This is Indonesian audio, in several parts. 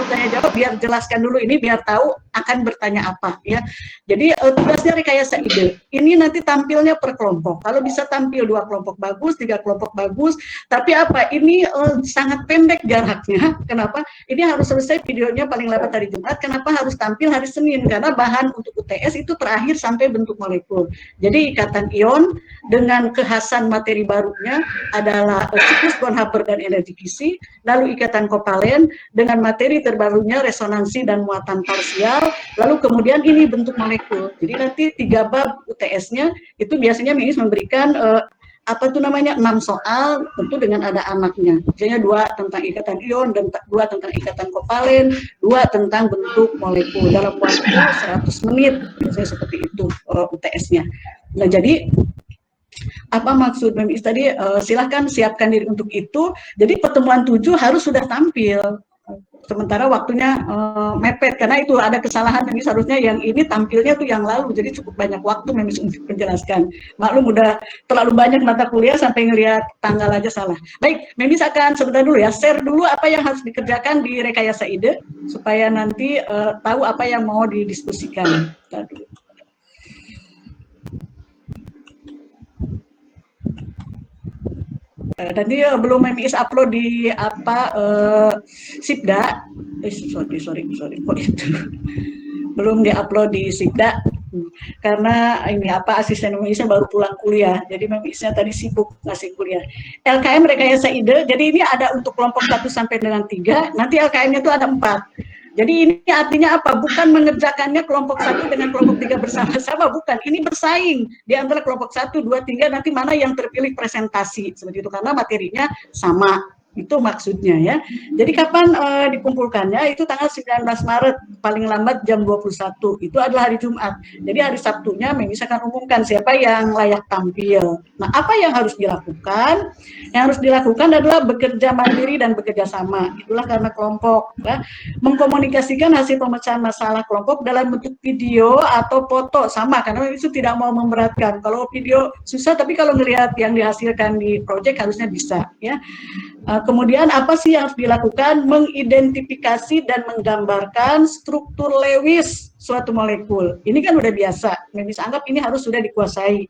sebelum tanya jawab biar jelaskan dulu ini biar tahu akan bertanya apa ya. Jadi tugasnya rekayasa ide ini nanti tampilnya per kelompok. Kalau bisa tampil 2 kelompok bagus, 3 kelompok bagus. Tapi apa ini sangat pendek jaraknya. Kenapa? Ini harus selesai videonya paling lambat hari Jumat. Kenapa harus tampil hari Senin? Karena bahan untuk UTS itu terakhir sampai bentuk molekul. Jadi ikatan ion dengan kekhasan materi barunya adalah siklus Bonhoeffer dan energi fisik, lalu ikatan kovalen dengan materi terbarunya resonansi dan muatan parsial, lalu kemudian ini bentuk molekul. Jadi nanti 3 bab UTS-nya itu biasanya Miss memberikan apa itu namanya 6 soal, tentu dengan ada anaknya. Misalnya 2 tentang ikatan ion dan 2 tentang ikatan kovalen, 2 tentang bentuk molekul dalam waktu 100 menit, misalnya seperti itu UTS-nya. Nah jadi apa maksud Memis tadi, silahkan siapkan diri untuk itu. Jadi pertemuan 7 harus sudah tampil. Sementara waktunya mepet karena itu ada kesalahan Memis, harusnya yang ini tampilnya tuh yang lalu, jadi cukup banyak waktu Memis untuk menjelaskan. Maklum udah terlalu banyak mata kuliah sampai ngelihat tanggal aja salah. Baik, Memis akan sebentar dulu ya, share dulu apa yang harus dikerjakan di rekayasa ide supaya nanti tahu apa yang mau didiskusikan. Tadi belum Memis upload di apa Sipda, sorry kok itu belum diupload di Sipda karena ini apa asisten Memisnya baru pulang kuliah, jadi Memisnya tadi sibuk ngasih kuliah. LKM rekayasa ide, jadi ini ada untuk kelompok 1 sampai dengan 3, nanti LKM-nya itu ada 4. Jadi ini artinya apa? Bukan mengerjakannya kelompok 1 dengan kelompok 3 bersama-sama, bukan. Ini bersaing di antara kelompok 1, 2, 3, nanti mana yang terpilih presentasi. Seperti itu, karena materinya sama. Itu maksudnya ya. Jadi kapan dikumpulkannya? Itu tanggal 19 Maret, paling lambat jam 21. Itu adalah hari Jumat. Jadi hari Sabtunya Memis akan umumkan siapa yang layak tampil. Nah, apa yang harus dilakukan? Yang harus dilakukan adalah bekerja mandiri dan bekerja sama. Itulah karena kelompok. Ya. Mengkomunikasikan hasil pemecahan masalah kelompok dalam bentuk video atau foto. Sama, karena itu tidak mau memberatkan. Kalau video susah, tapi kalau melihat yang dihasilkan di proyek harusnya bisa. Ya. Kemudian apa sih yang harus dilakukan? Mengidentifikasi dan menggambarkan struktur Lewis suatu molekul. Ini kan udah biasa. Memis anggap ini harus sudah dikuasai.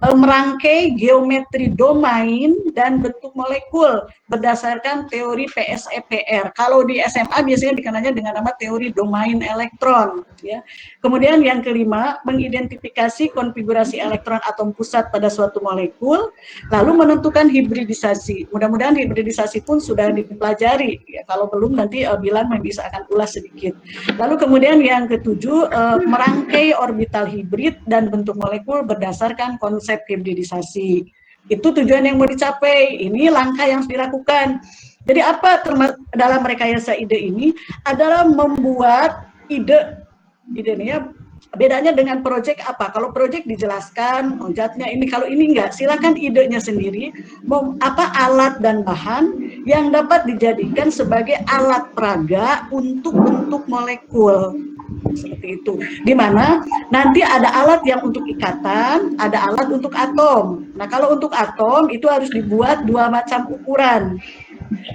Merangkai geometri domain dan bentuk molekul berdasarkan teori PSEPR. Kalau di SMA biasanya dikenalnya dengan nama teori domain elektron. Ya. Kemudian yang kelima, mengidentifikasi konfigurasi elektron atom pusat pada suatu molekul, lalu menentukan hibridisasi. Mudah-mudahan hibridisasi pun sudah dipelajari. Ya, kalau belum nanti Bilan bisa akan ulas sedikit. Lalu kemudian yang ketujuh, merangkai orbital hibrid dan bentuk molekul berdasarkan konsep hibridisasi. Itu tujuan yang mau dicapai. Ini langkah yang harus dilakukan. Jadi apa dalam rekayasa ide ini adalah membuat idenya bedanya dengan proyek apa? Kalau proyek dijelaskan, zatnya ini, kalau ini enggak, silakan idenya sendiri, apa alat dan bahan yang dapat dijadikan sebagai alat peraga untuk bentuk molekul. Seperti itu. Di mana nanti ada alat yang untuk ikatan, ada alat untuk atom. Nah, kalau untuk atom itu harus dibuat 2 macam ukuran.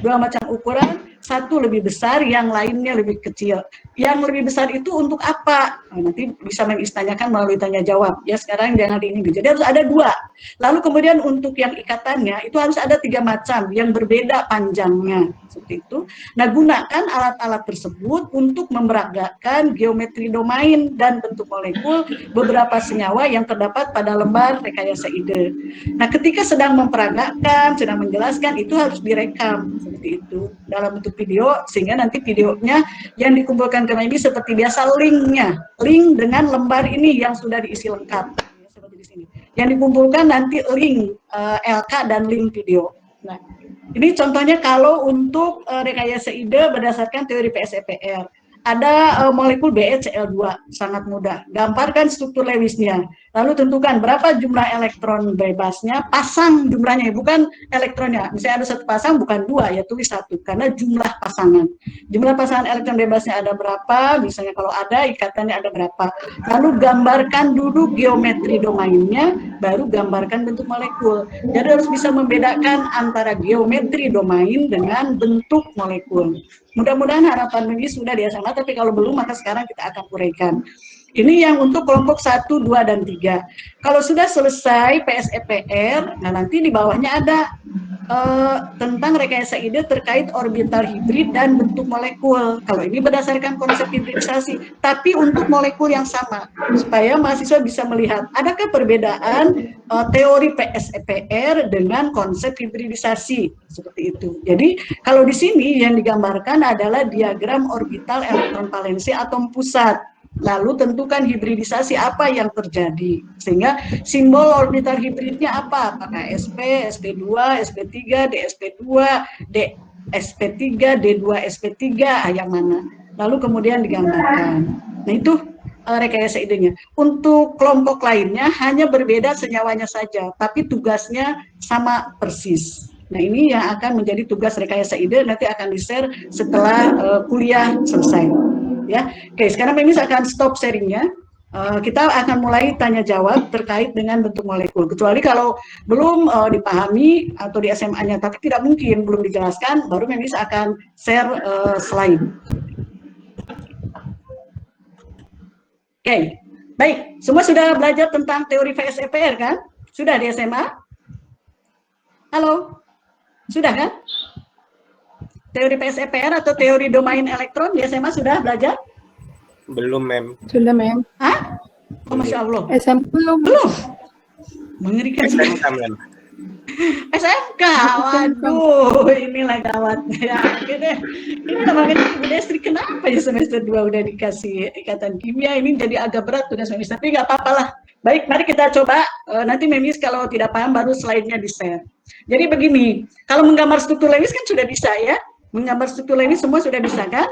2 macam ukuran, satu lebih besar, yang lainnya lebih kecil. Yang lebih besar itu untuk apa? Nah, nanti bisa mengistanyakan melalui tanya jawab. Ya sekarang jangan ini. Jadi harus ada 2. Lalu kemudian untuk yang ikatannya itu harus ada 3 macam yang berbeda panjangnya. Seperti itu. Nah, gunakan alat-alat tersebut untuk memperagakan geometri domain dan bentuk molekul beberapa senyawa yang terdapat pada lembar rekayasa ide. Nah, ketika sedang memperagakan, sedang menjelaskan, itu harus direkam seperti itu dalam bentuk video, sehingga nanti videonya yang dikumpulkan ke Memis seperti biasa link dengan lembar ini yang sudah diisi lengkap seperti di sini. Yang dikumpulkan nanti link LK dan link video. Nah, ini contohnya kalau untuk rekayasa ide berdasarkan teori PSEPR. Ada molekul BeCl2, sangat mudah. Gambarkan struktur Lewisnya. Lalu tentukan berapa jumlah elektron bebasnya, pasang jumlahnya, bukan elektronnya. Misalnya ada 1 pasang, bukan 2, ya tulis 1, karena jumlah pasangan. Jumlah pasangan elektron bebasnya ada berapa, misalnya kalau ada, ikatannya ada berapa. Lalu gambarkan dulu geometri domainnya, baru gambarkan bentuk molekul. Jadi harus bisa membedakan antara geometri domain dengan bentuk molekul. Mudah-mudahan harapan ini sudah di SMA, tapi kalau belum maka sekarang kita akan uraikan. Ini yang untuk kelompok 1, 2, dan 3. Kalau sudah selesai PSEPR, nah nanti di bawahnya ada tentang rekayasa ide terkait orbital hibrid dan bentuk molekul. Kalau ini berdasarkan konsep hibridisasi, tapi untuk molekul yang sama, supaya mahasiswa bisa melihat adakah perbedaan teori PSEPR dengan konsep hibridisasi seperti itu. Jadi kalau di sini yang digambarkan adalah diagram orbital elektron valensi atom pusat. Lalu tentukan hibridisasi apa yang terjadi. Sehingga simbol orbital hibridnya apa? Apakah SP, SP2, SP3, DSP2, DSP3, D2, SP3, yang mana? Lalu kemudian digambarkan. Nah itu rekayasa idenya. Untuk kelompok lainnya hanya berbeda senyawanya saja, tapi tugasnya sama persis. Nah ini yang akan menjadi tugas rekayasa ide, nanti akan di-share setelah kuliah selesai. Ya, oke. Sekarang Mimis akan stop sharingnya. Kita akan mulai tanya jawab terkait dengan bentuk molekul. Kecuali kalau belum dipahami atau di SMA-nya, tapi tidak mungkin belum dijelaskan, baru Mimis akan share slide. Oke, baik. Semua sudah belajar tentang teori VSEPR kan? Sudah di SMA? Halo? Sudah kan? Teori VSEPR atau teori domain elektron di SMA sudah belajar? Belum, Mem. Sudah, Mem. Hah? Oh, Masya Allah. SMP belum. Belum? Mengerikan. SMK, Mem. SMK, waduh, inilah gawat ya. Ini namanya Ibu Destri, kenapa ya semester 2 udah dikasih ikatan kimia, ini jadi agak berat tugas Memis, tapi nggak apa-apa lah. Baik, mari kita coba, nanti Memis kalau tidak paham baru slide-nya di-share. Jadi begini, kalau menggambar struktur Lewis kan sudah bisa ya, menggambar struktur Lewis semua sudah bisa kan?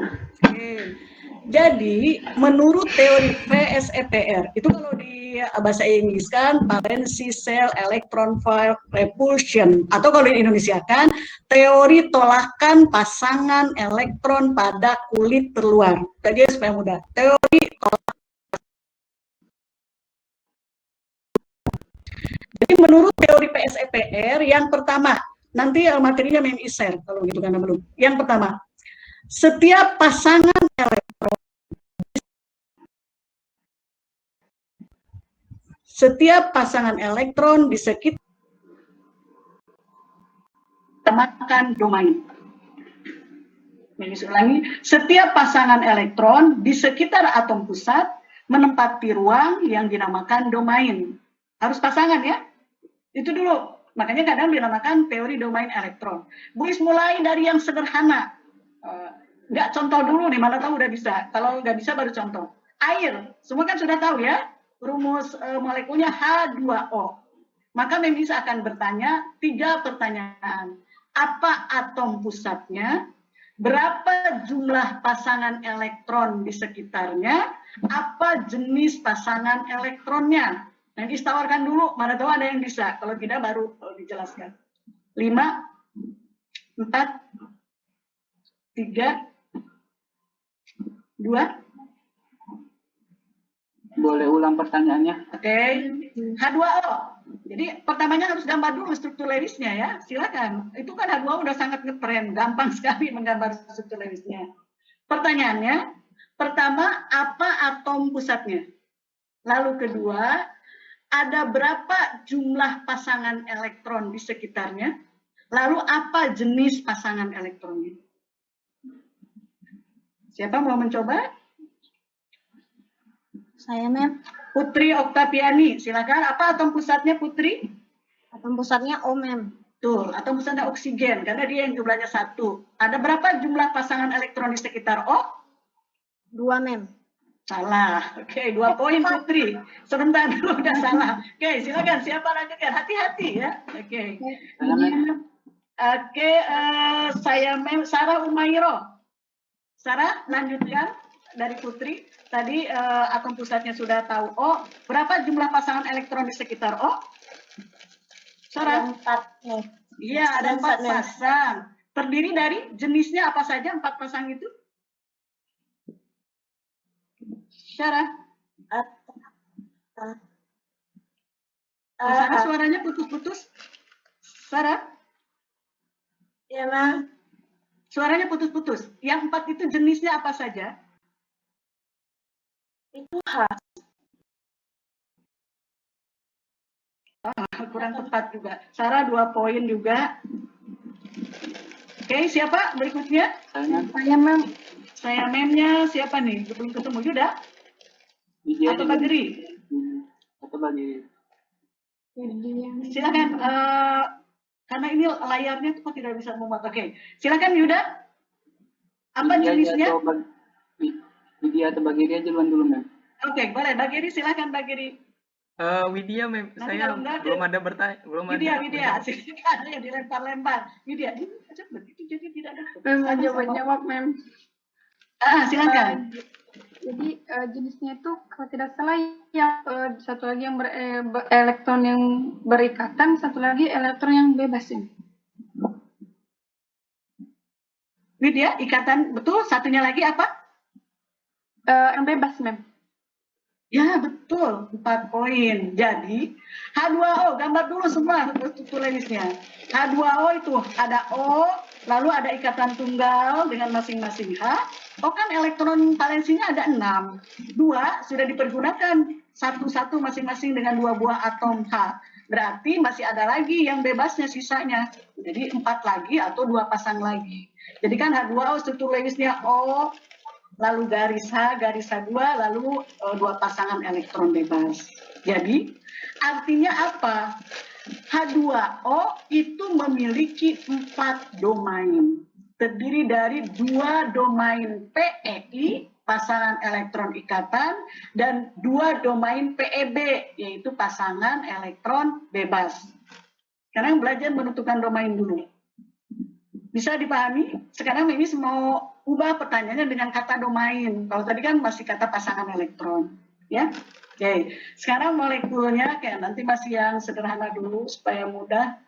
Jadi, menurut teori VSEPR, itu kalau di bahasa Inggris kan, valensi sel, elektron file, repulsion, atau kalau di Indonesia kan, teori tolakan pasangan elektron pada kulit terluar. Tadi supaya mudah, teori tolakan. Jadi, menurut teori VSEPR, yang pertama, nanti materinya Memi share, kalau gitu karena belum. Yang pertama, setiap pasangan elektron di sekitar dinamakan domain. Ulangi, setiap pasangan elektron di sekitar atom pusat menempati ruang yang dinamakan domain. Harus pasangan ya. Itu dulu. Makanya kadang dinamakan teori domain elektron. Buis mulai dari yang sederhana. Nggak contoh dulu nih, mana tahu udah bisa. Kalau nggak bisa baru contoh. Air, semua kan sudah tahu ya. Rumus molekulnya H2O. Maka Memis akan bertanya 3 pertanyaan. Apa atom pusatnya? Berapa jumlah pasangan elektron di sekitarnya? Apa jenis pasangan elektronnya? Nanti tawarkan dulu, mana tahu ada yang bisa. Kalau tidak baru dijelaskan. 5, 4, 3, 2. Boleh ulang pertanyaannya? Oke, H2O. Jadi pertamanya harus gambar dulu struktur Lewisnya ya. Silakan. Itu kan H2O udah sangat ngetren, gampang sekali menggambar struktur Lewisnya. Pertanyaannya, pertama apa atom pusatnya? Lalu kedua, ada berapa jumlah pasangan elektron di sekitarnya? Lalu apa jenis pasangan elektronnya? Siapa mau mencoba? Saya, Mem. Putri Oktaviani, silakan. Apa atom pusatnya, Putri? Atom pusatnya O, Mem. Betul, atom pusatnya oksigen, karena dia yang jumlahnya 1. Ada berapa jumlah pasangan elektron di sekitar O? 2, Mem. Salah. Oke, 2 poin, Putri. Sebentar dulu, udah salah. Oke, silakan. Siapa lanjutkan? Hati-hati ya. Oke. Oke, saya Mem, Sarah Umairo. Sarah, lanjutkan dari Putri. Tadi atom pusatnya sudah tahu O. Berapa jumlah pasangan elektron di sekitar O? Sarah? 4, Mem. Iya, ada 4 pasang. Terdiri dari jenisnya apa saja 4 pasang itu? Sarah? Sarah suaranya putus-putus. Sarah, Ya, Mem. suaranya putus-putus. Yang 4 itu jenisnya apa saja? Itu H. Kurang tepat juga. Sarah 2 poin juga. Oke, siapa berikutnya? Saya Mem. Saya memnya siapa nih? Belum ketemu Yuda Widya atau juga. Bageri? Atau bagi Silakan. Karena ini layarnya kok tidak bisa memuat. Oke, silakan Yuda. Apa jenisnya? Widya atau bagi dia duluan dulu, Mem. Oke, boleh. Bageri silakan Bageri. Widya, Mem. Nanti Saya kalau enggak, belum ada bertanya, belum Widya, ada. silakan yang dilempar-lempar. Widya, ini aja begitu jadi tidak ada. Mem, mau Sama-sama. jawab, Mem. Silakan. Jadi jenisnya itu kalau tidak salah yang satu lagi yang elektron yang berikatan, satu lagi elektron yang bebas ya. Widya, ikatan betul. Satunya lagi apa? Yang bebas, Mem. Ya, betul. 4 poin. Jadi, H2O, gambar dulu semua tulisnya. H2O itu ada O, lalu ada ikatan tunggal dengan masing-masing H. O kan elektron valensinya ada 6. 2 sudah dipergunakan satu-satu masing-masing dengan 2 buah atom H. Berarti masih ada lagi yang bebasnya sisanya. Jadi 4 lagi atau 2 pasang lagi. Jadi kan H2O struktur Lewisnya O, lalu garis H2, lalu 2 pasangan elektron bebas. Jadi, artinya apa? H2O itu memiliki 4 domain. Terdiri dari 2 domain PeI, pasangan elektron ikatan, dan 2 domain PeB, yaitu pasangan elektron bebas. Sekarang belajar menentukan domain dulu. Bisa dipahami? Sekarang ini mau ubah pertanyaannya dengan kata domain. Kalau tadi kan masih kata pasangan elektron, ya. Oke. Sekarang molekulnya kayak nanti masih yang sederhana dulu supaya mudah.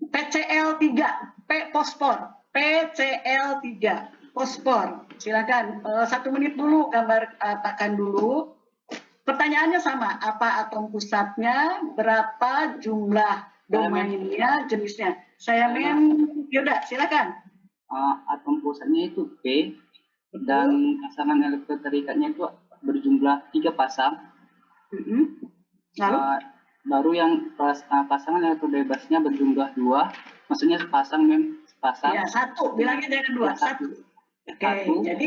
PCl3, P fosfor, PCl3, fosfor. Silakan 1 menit dulu gambar apakan dulu. Pertanyaannya sama, apa atom pusatnya, berapa jumlah domainnya, jenisnya. Saya Yuda, silakan. Atom pusatnya itu P dan pasangan elektron terikatnya itu berjumlah 3 pasang. Lalu? Baru yang pasangan elektron bebasnya berjumlah 2, maksudnya sepasang, Mem. Sepasang. Ya, 1, bilangnya jangan 2, 1. Oke, Satu. jadi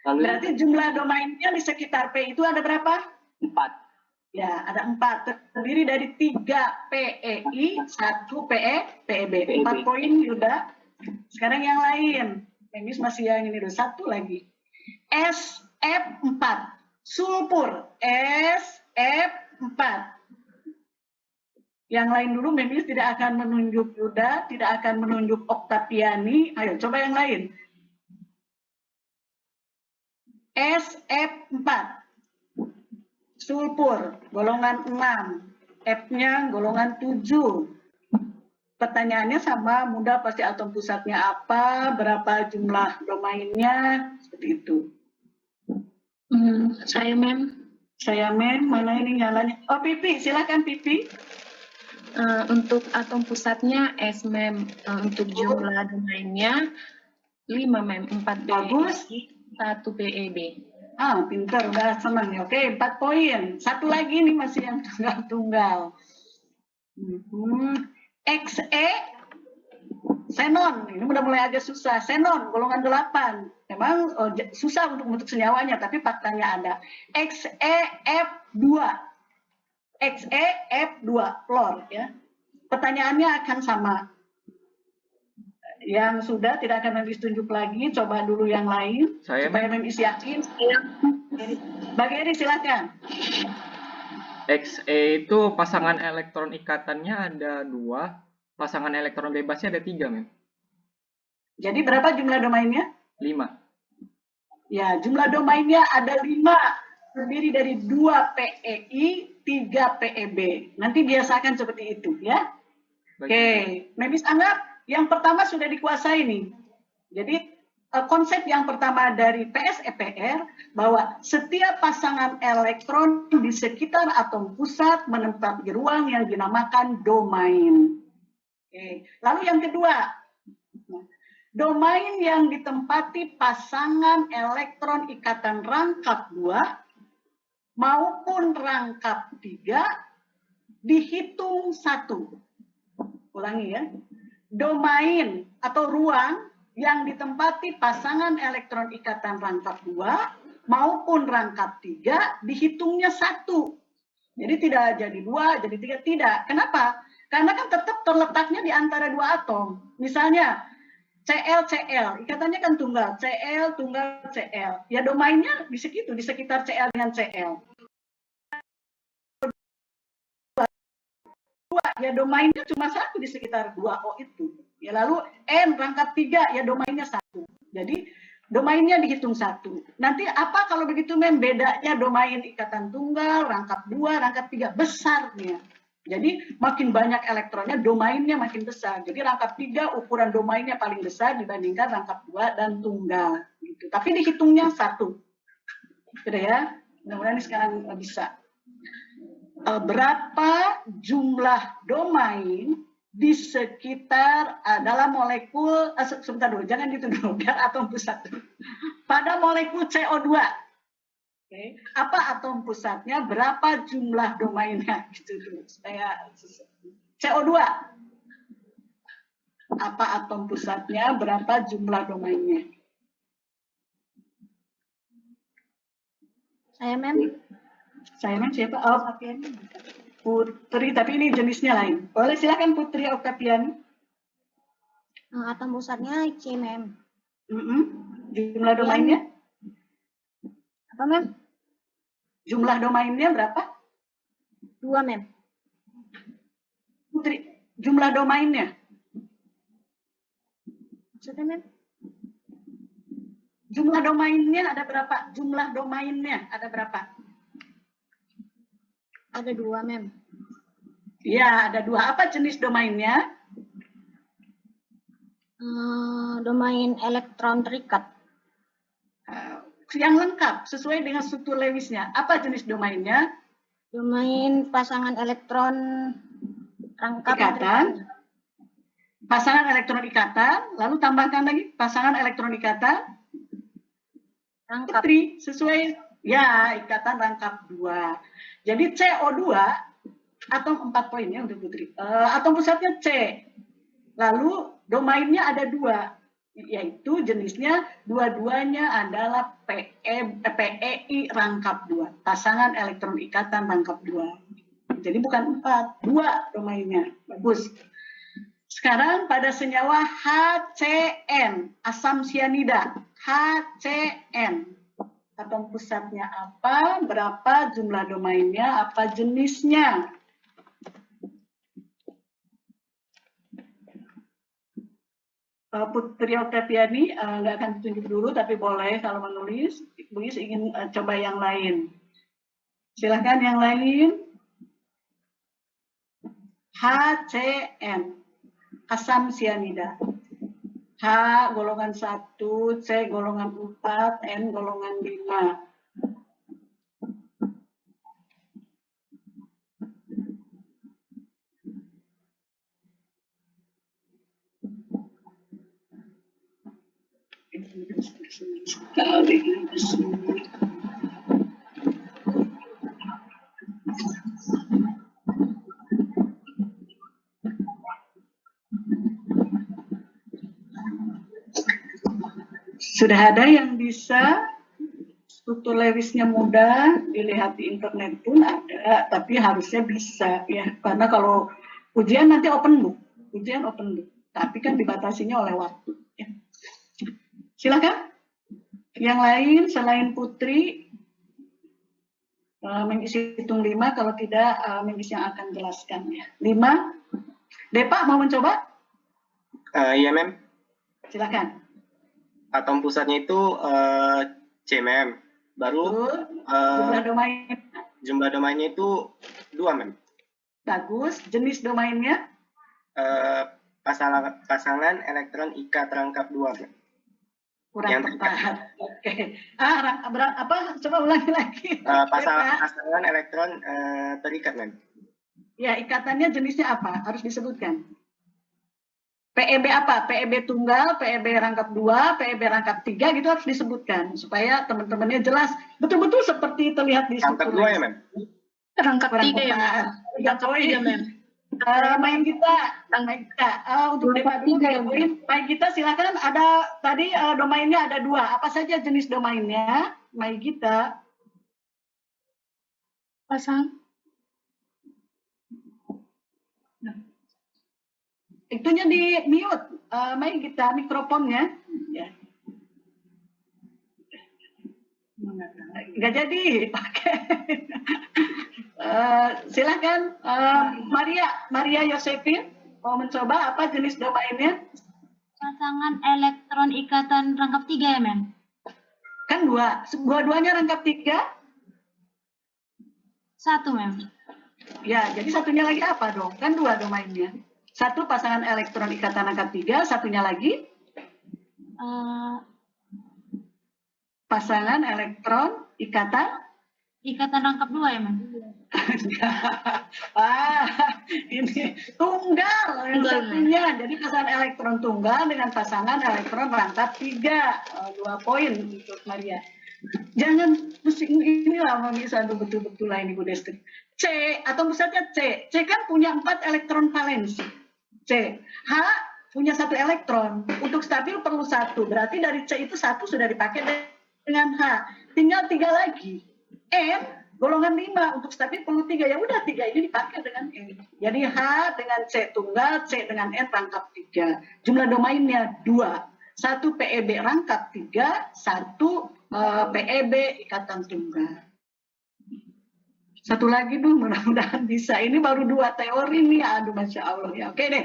Lalu berarti jumlah domainnya di sekitar P itu ada berapa? 4. Ya, ada 4. Terdiri dari 3 PeI, 1 PeB. 4 poin, Yuda. Sekarang yang lain. Memis masih yang ini dulu. 1 lagi. SF4. Sulfur. SF4. Yang lain dulu, Memis tidak akan menunjuk Yuda, tidak akan menunjuk Oktaviani. Ayo, coba yang lain. SF4. Sulfur, golongan 6. F-nya golongan 7. Pertanyaannya sama, mudah pasti atom pusatnya apa, berapa jumlah domainnya, seperti itu. Saya, Mem. Saya mana ini nyalanya? Oh, Pipi, silakan Pipi. Untuk atom pusatnya S, Mem. Untuk jumlah domainnya 5, Mem. 4 Bagus. 1 PeB. Pintar, udah senang ya. Oke, 4 poin. 1 lagi nih masih yang tunggal-tunggal. Xe, xenon. Ini udah mulai agak susah. Xenon, golongan 8. Memang susah untuk bentuk senyawanya, tapi faktanya ada. XeF2. XeF2, fluor. Ya. Pertanyaannya akan sama. Yang sudah tidak akan Memis tunjuk lagi, coba dulu yang lain Saya, supaya Memis yakin. Bageri silakan. Xe itu pasangan elektron ikatannya ada 2, pasangan elektron bebasnya ada 3, Mem. Jadi berapa jumlah domainnya? 5. Ya, jumlah domainnya ada 5. Terdiri dari 2 PeI, 3 PeB. Nanti biasakan seperti itu ya. Oke, Memis anggap yang pertama sudah dikuasai nih. Jadi konsep yang pertama dari PSEPR bahwa setiap pasangan elektron di sekitar atom pusat menempati ruang yang dinamakan domain. Oke. Lalu yang kedua, domain yang ditempati pasangan elektron ikatan rangkap 2 maupun rangkap 3 dihitung 1. Ulangi ya. Domain atau ruang yang ditempati pasangan elektron ikatan rangkap 2 maupun rangkap 3 dihitungnya 1. Jadi tidak jadi 2, jadi 3, tidak. Kenapa? Karena kan tetap terletaknya di antara 2 atom. Misalnya CL, ikatannya kan tunggal, CL, tunggal, CL. Ya domainnya di segitu, di sekitar CL dengan CL. Ya domainnya cuma 1 di sekitar 2O itu. Ya lalu N rangkap 3 ya domainnya 1. Jadi domainnya dihitung 1. Nanti apa kalau begitu bedanya domain ikatan tunggal, rangkap 2, rangkap 3 besarnya. Jadi makin banyak elektronnya domainnya makin besar. Jadi rangkap 3 ukuran domainnya paling besar dibandingkan rangkap 2 dan tunggal gitu. Tapi dihitungnya 1. Gitu ya. Mudah-mudahan ini sekarang bisa. Berapa jumlah domain di sekitar dalam molekul sebentar dulu, jangan gitu dulu, biar atom pusat. Pada molekul CO2. Okay. Apa atom pusatnya, berapa jumlah domainnya gitu dulu supaya CO2. Apa atom pusatnya, berapa jumlah domainnya? Saya mem. Saya siapa? Oh, Putri, tapi ini jenisnya lain. Boleh silakan Putri Oktaviani. Atom pusatnya C mem. Jumlah domainnya? Apa mem? Jumlah domainnya berapa? 2 mem. Putri, jumlah domainnya? Maksudnya mem? Jumlah domainnya ada berapa? Jumlah domainnya ada berapa? Ada 2 mem. Ya, ada 2. Apa jenis domainnya? Domain elektron terikat. Yang lengkap, sesuai dengan struktur Lewisnya. Apa jenis domainnya? Domain pasangan elektron rangkap Ikatan. Pasangan elektron ikatan. Lalu tambahkan lagi pasangan elektron ikatan. rangkap. Putri, sesuai. Ya, ikatan rangkap 2. Jadi CO2, atom 4 poin ya untuk Putri. Atom pusatnya C. Lalu domainnya ada 2. Yaitu jenisnya dua-duanya adalah PEI rangkap 2. Pasangan elektron ikatan rangkap 2. Jadi bukan 4, 2 domainnya. Bagus. Sekarang pada senyawa HCN, asam sianida. HCN. Atom pusatnya apa, berapa jumlah domainnya, apa jenisnya. Putri Oktaviani nggak akan ditunjuk dulu, tapi boleh kalau menulis. Ibu ingin coba yang lain. Silahkan yang lain. HCN, asam sianida. H golongan 1, C golongan 4, N golongan 5. Sudah ada yang bisa, struktur Lewisnya mudah, dilihat di internet pun ada, tapi harusnya bisa ya, karena kalau ujian nanti open book, tapi kan dibatasinya oleh waktu. Ya. Silakan, yang lain selain Putri, mengisi hitung 5, kalau tidak mengisi yang akan jelaskan ya. 5, Depa mau mencoba? Iya, Mem. Silakan. Atom pusatnya itu C, Mem. Baru jumlah domainnya itu 2, Mem. Bagus. Jenis domainnya? Pasangan elektron ikat rangkap 2, Mem. Kurang Yang tepat. Oke. Apa? Coba ulangi lagi. Pasangan elektron terikat, Mem. Ya, ikatannya jenisnya apa? Harus disebutkan. PEB apa? PEB tunggal, PEB rangkap 2, PEB rangkap 3 gitu harus disebutkan supaya teman-temannya jelas. Betul-betul seperti terlihat di Rangkap 2 ya, Mem? Rangkap Kurang 3 ya, Mem. tepat. 3 poin. Mem. Main kita, untuk debat dulu 3 poin. Main kita silakan. Ada tadi domainnya ada 2. Apa saja jenis domainnya? Main kita. Pasang. Itunya di mute, main kita mikrofonnya. Ya. Nggak jadi. Oke. Silakan Maria Yosefin mau mencoba apa jenis domainnya? Pasangan elektron ikatan rangkap 3 ya, Mem? Kan 2. Dua-duanya rangkap 3? 1, Mem. Ya, jadi satunya lagi apa dong? Kan 2 domainnya. 1 pasangan elektron ikatan rangkap 3, satunya lagi pasangan elektron ikatan Rangkap 2 ya, Mem? Ini tunggal yang satunya. Jadi pasangan elektron tunggal dengan pasangan elektron rangkap 3. 2 poin untuk Maria. Jangan pusing inilah Mami Sandu betul-betul lah ini Bu Destri. C atau pusatnya C. C kan punya 4 elektron valensi. C. H punya 1 elektron. Untuk stabil perlu 1. Berarti dari C itu 1 sudah dipakai dengan H. Tinggal 3 lagi. N golongan 5 untuk stabil perlu 3. Ya udah 3 ini dipakai dengan N. Jadi H dengan C tunggal, C dengan N rangkap 3. Jumlah domainnya 2. 1 PEB rangkap 3, 1 PEB ikatan tunggal. Satu lagi dong, mudah-mudahan bisa. Ini baru 2 teori nih, aduh Masya Allah ya. Oke deh,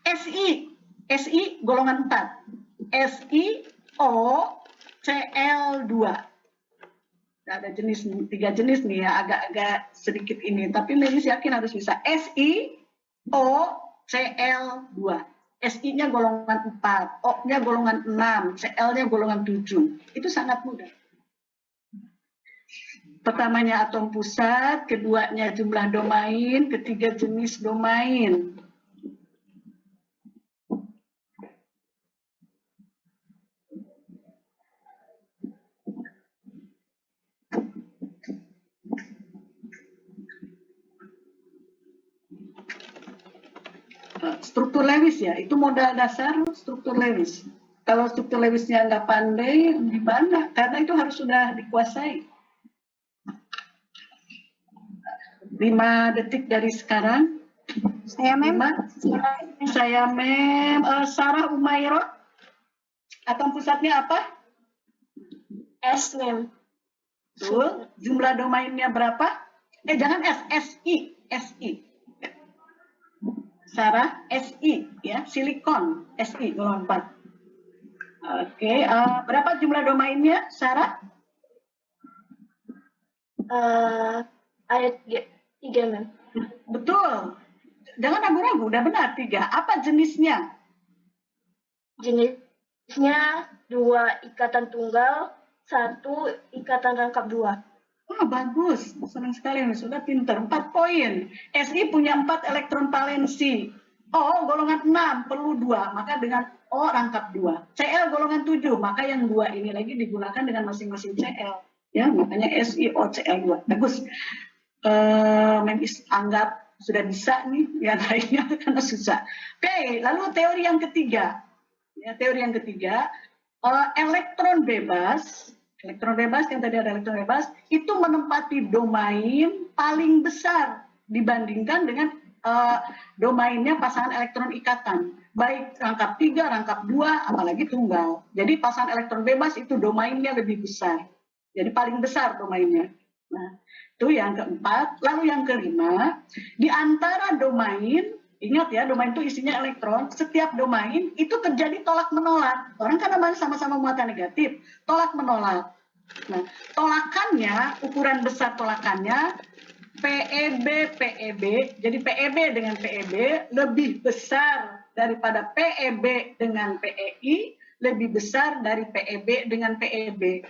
SI golongan 4. SiO Cl2. Ada jenis 3 jenis nih ya, agak-agak sedikit ini. Tapi Melis yakin harus bisa. SiO Cl2. Si-nya golongan 4, O-nya golongan 6, Cl-nya golongan 7. Itu sangat mudah. Pertamanya atom pusat, keduanya jumlah domain, ketiga jenis domain. Struktur Lewis ya, itu modal dasar struktur Lewis. Kalau struktur Lewisnya nggak pandai, gimana? Karena itu harus sudah dikuasai. 5 detik dari sekarang. Saya, Mem. Saya Mem. Sarah Umairo. Atom pusatnya apa? S, Mem. Betul. Jumlah domainnya berapa? Jangan S, SI. Sarah, SI, ya, silikon, SI, golongan 4. Oke, berapa jumlah domainnya, Sarah? Ada 3, Mem. Betul. Jangan ragu-ragu, udah benar 3. Apa jenisnya? Jenisnya 2 ikatan tunggal, 1 ikatan rangkap 2. Bagus, senang sekali, sudah pinter. 4 poin. Si punya 4 elektron valensi. O golongan 6, perlu 2, maka dengan O rangkap 2. Cl golongan 7, maka yang 2 ini lagi digunakan dengan masing-masing Cl. Ya, makanya SiOCl2. Bagus. Anggap sudah bisa nih, yang lainnya karena susah. Oke, lalu teori yang ketiga. Ya, teori yang ketiga, elektron bebas yang tadi ada elektron bebas itu menempati domain paling besar dibandingkan dengan domainnya pasangan elektron ikatan, baik rangkap 3, rangkap 2, apalagi tunggal. Jadi pasangan elektron bebas itu domainnya lebih besar, jadi paling besar domainnya. Nah, itu yang keempat. Lalu yang kelima, di antara domain, ingat ya, domain itu isinya elektron. Setiap domain itu terjadi tolak menolak. Orang kan namanya sama-sama muatan negatif, tolak menolak. Nah, tolakannya, ukuran besar tolakannya PEB. Jadi PEB dengan PEB lebih besar daripada PEB dengan PEI, lebih besar dari PEB dengan PEB.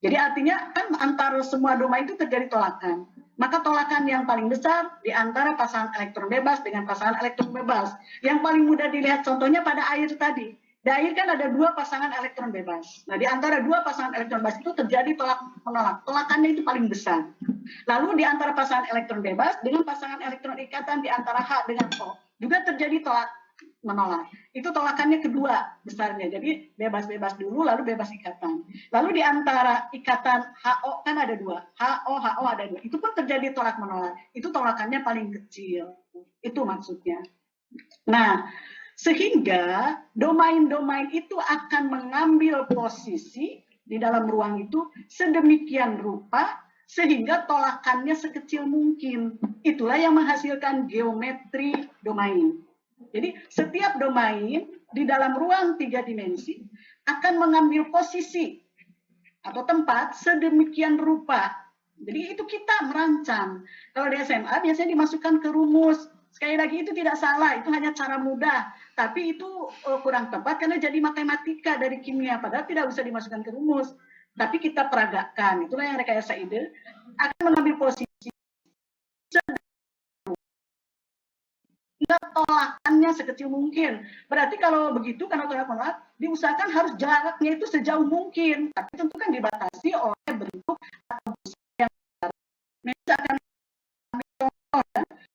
Jadi artinya kan antara semua domain itu terjadi tolakan. Maka tolakan yang paling besar di antara pasangan elektron bebas dengan pasangan elektron bebas. Yang paling mudah dilihat contohnya pada air tadi. Di air kan ada dua pasangan elektron bebas. Nah, di antara dua pasangan elektron bebas itu terjadi tolak menolak. Tolakannya itu paling besar. Lalu di antara pasangan elektron bebas dengan pasangan elektron ikatan di antara H dengan O juga terjadi tolak menolak. Itu tolakannya kedua besarnya. Jadi bebas-bebas dulu lalu bebas ikatan. Lalu di antara ikatan HO kan ada dua. HO ada dua. Itu pun terjadi tolak menolak. Itu tolakannya paling kecil. Itu maksudnya. Nah, sehingga domain-domain itu akan mengambil posisi di dalam ruang itu sedemikian rupa sehingga tolakannya sekecil mungkin. Itulah yang menghasilkan geometri domain. Jadi setiap domain di dalam ruang 3 dimensi akan mengambil posisi atau tempat sedemikian rupa. Jadi itu kita merancang. Kalau di SMA biasanya dimasukkan ke rumus. Sekali lagi itu tidak salah, itu hanya cara mudah. Tapi itu kurang tepat karena jadi matematika dari kimia. Padahal tidak bisa dimasukkan ke rumus. Tapi kita peragakan. Itulah yang rekayasa ide. Akan mengambil posisi tolakannya sekecil mungkin. Berarti kalau begitu, karena tolak-menolak, diusahakan harus jaraknya itu sejauh mungkin. Tapi tentu kan dibatasi oleh bentuk atau yang akan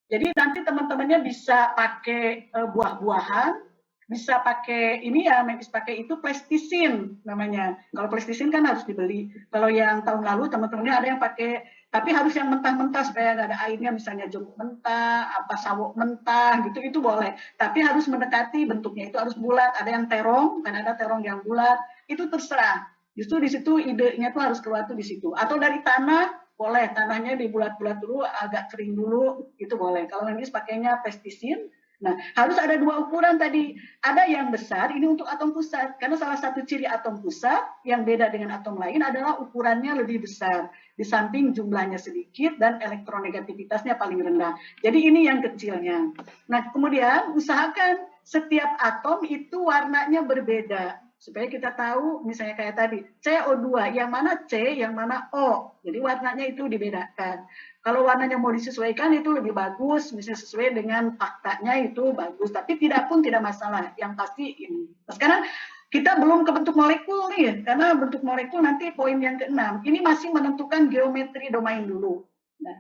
jadi nanti teman-temannya bisa pakai buah-buahan, bisa pakai ini ya, Memphis pakai itu plastisin namanya. Kalau plastisin kan harus dibeli. Kalau yang tahun lalu teman-temannya ada yang pakai, tapi harus yang mentah-mentah supaya nggak ada airnya, misalnya jeruk mentah, apa sawok mentah, gitu itu boleh. Tapi harus mendekati bentuknya itu harus bulat. Ada yang terong, kan ada terong yang bulat. Itu terserah. Justru di situ idenya tuh harus keluar tuh di situ. Atau dari tanah. Boleh, tanahnya dibulat-bulat dulu, agak kering dulu, itu boleh. Kalau Memphis pakainya plastisin, nah harus ada dua ukuran tadi. Ada yang besar, ini untuk atom pusat. Karena salah satu ciri atom pusat yang beda dengan atom lain adalah ukurannya lebih besar. Di samping jumlahnya sedikit dan elektronegativitasnya paling rendah. Jadi ini yang kecilnya. Nah kemudian usahakan setiap atom itu warnanya berbeda. Supaya kita tahu, misalnya kayak tadi, CO2, yang mana C, yang mana O. Jadi warnanya itu dibedakan. Kalau warnanya mau disesuaikan itu lebih bagus, misalnya sesuai dengan faktanya itu bagus. Tapi tidak pun tidak masalah, yang pasti ini. Nah, sekarang kita belum ke bentuk molekul nih, karena bentuk molekul nanti poin yang ke-6. Ini masih menentukan geometri domain dulu. Nah,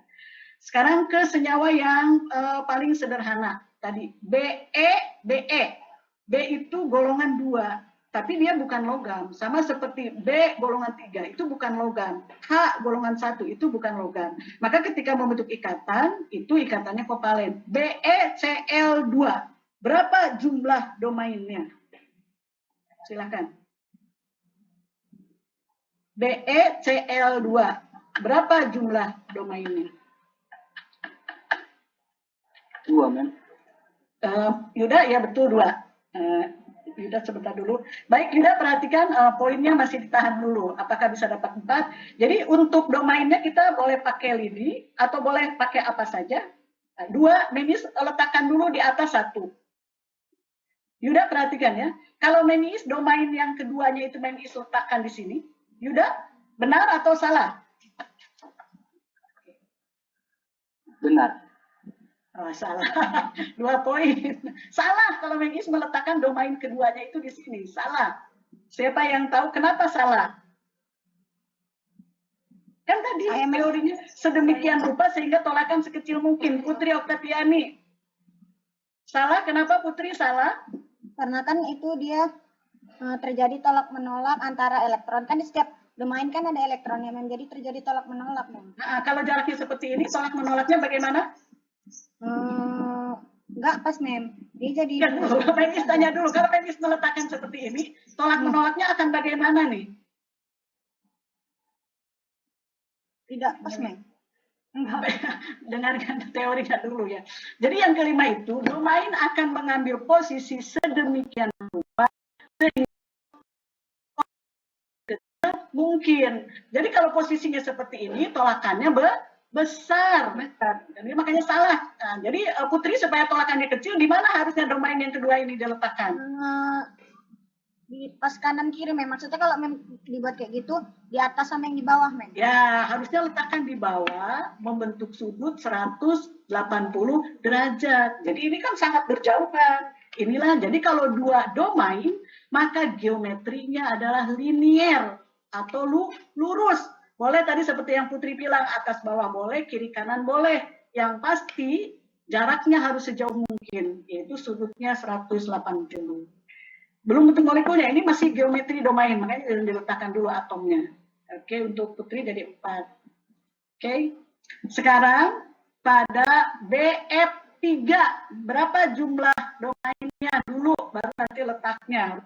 sekarang ke senyawa yang paling sederhana. Tadi, BE. B itu golongan 2. Tapi dia bukan logam, sama seperti B golongan 3 itu bukan logam, H golongan 1 itu bukan logam. Maka ketika membentuk ikatan, itu ikatannya kovalen. BeCl2, berapa jumlah domainnya? Silakan. BeCl2, berapa jumlah domainnya? 2, Mem. Yuda, ya betul 2. Yuda sebentar dulu. Baik Yuda, perhatikan poinnya masih ditahan dulu. Apakah bisa dapat 4? Jadi untuk domainnya kita boleh pakai lidi atau boleh pakai apa saja. 2, Memphis letakkan dulu di atas 1. Yuda perhatikan ya. Kalau Memphis domain yang keduanya itu Memphis letakkan di sini. Yuda, benar atau salah? Benar. Oh, salah. 2 poin. Salah kalau Memphis meletakkan domain keduanya itu di sini. Salah. Siapa yang tahu kenapa salah? Kan tadi teorinya sedemikian rupa sehingga tolakan sekecil mungkin. Putri Oktaviani. Salah, kenapa Putri salah? Karena kan itu dia terjadi tolak menolak antara elektron. Kan di setiap domain kan ada elektronnya, jadi terjadi tolak menolak. Nah, kalau jaraknya seperti ini, tolak menolaknya bagaimana? Enggak pas, Mem. Dia jadi... Memphis tanya dulu, kalau Memphis meletakkan seperti ini, tolak menolaknya akan bagaimana nih? Tidak pas, Mem. Dengarkan teorinya dulu ya. Jadi yang kelima itu, domain akan mengambil posisi sedemikian rupa sehingga mungkin. Jadi kalau posisinya seperti ini, tolakannya besar. Jadi makanya salah. Nah, jadi Putri supaya tolakannya kecil, di mana harusnya domain yang kedua ini diletakkan? di pas kanan kiri, Mem. Maksudnya kalau Mem dibuat kayak gitu, di atas sama yang di bawah, Mem. Ya, harusnya letakkan di bawah, membentuk sudut 180 derajat. Jadi ini kan sangat berjauhan. Inilah, jadi kalau dua domain, maka geometrinya adalah linier atau lurus. Boleh tadi seperti yang Putri bilang, atas bawah boleh, kiri kanan boleh. Yang pasti jaraknya harus sejauh mungkin, yaitu sudutnya 180. Belum bentuk molekulnya, ini masih geometri domain, makanya diletakkan dulu atomnya. Oke, untuk Putri jadi 4. Oke, sekarang pada BF3, berapa jumlah domainnya dulu, baru nanti letaknya.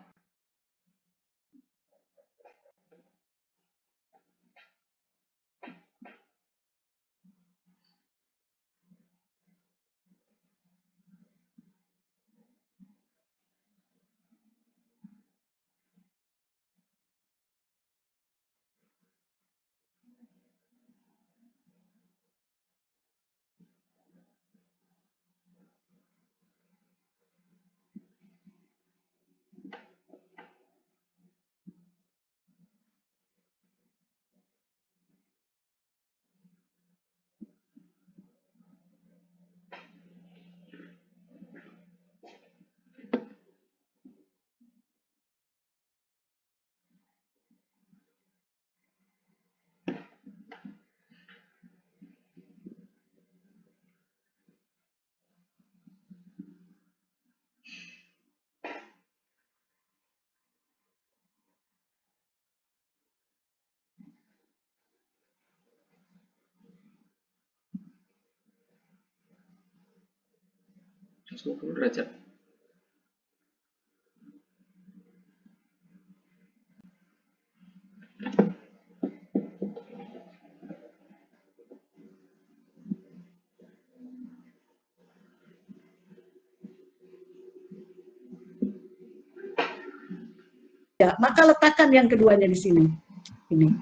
derajat. Ya, maka letakkan yang keduanya di sini. Ini.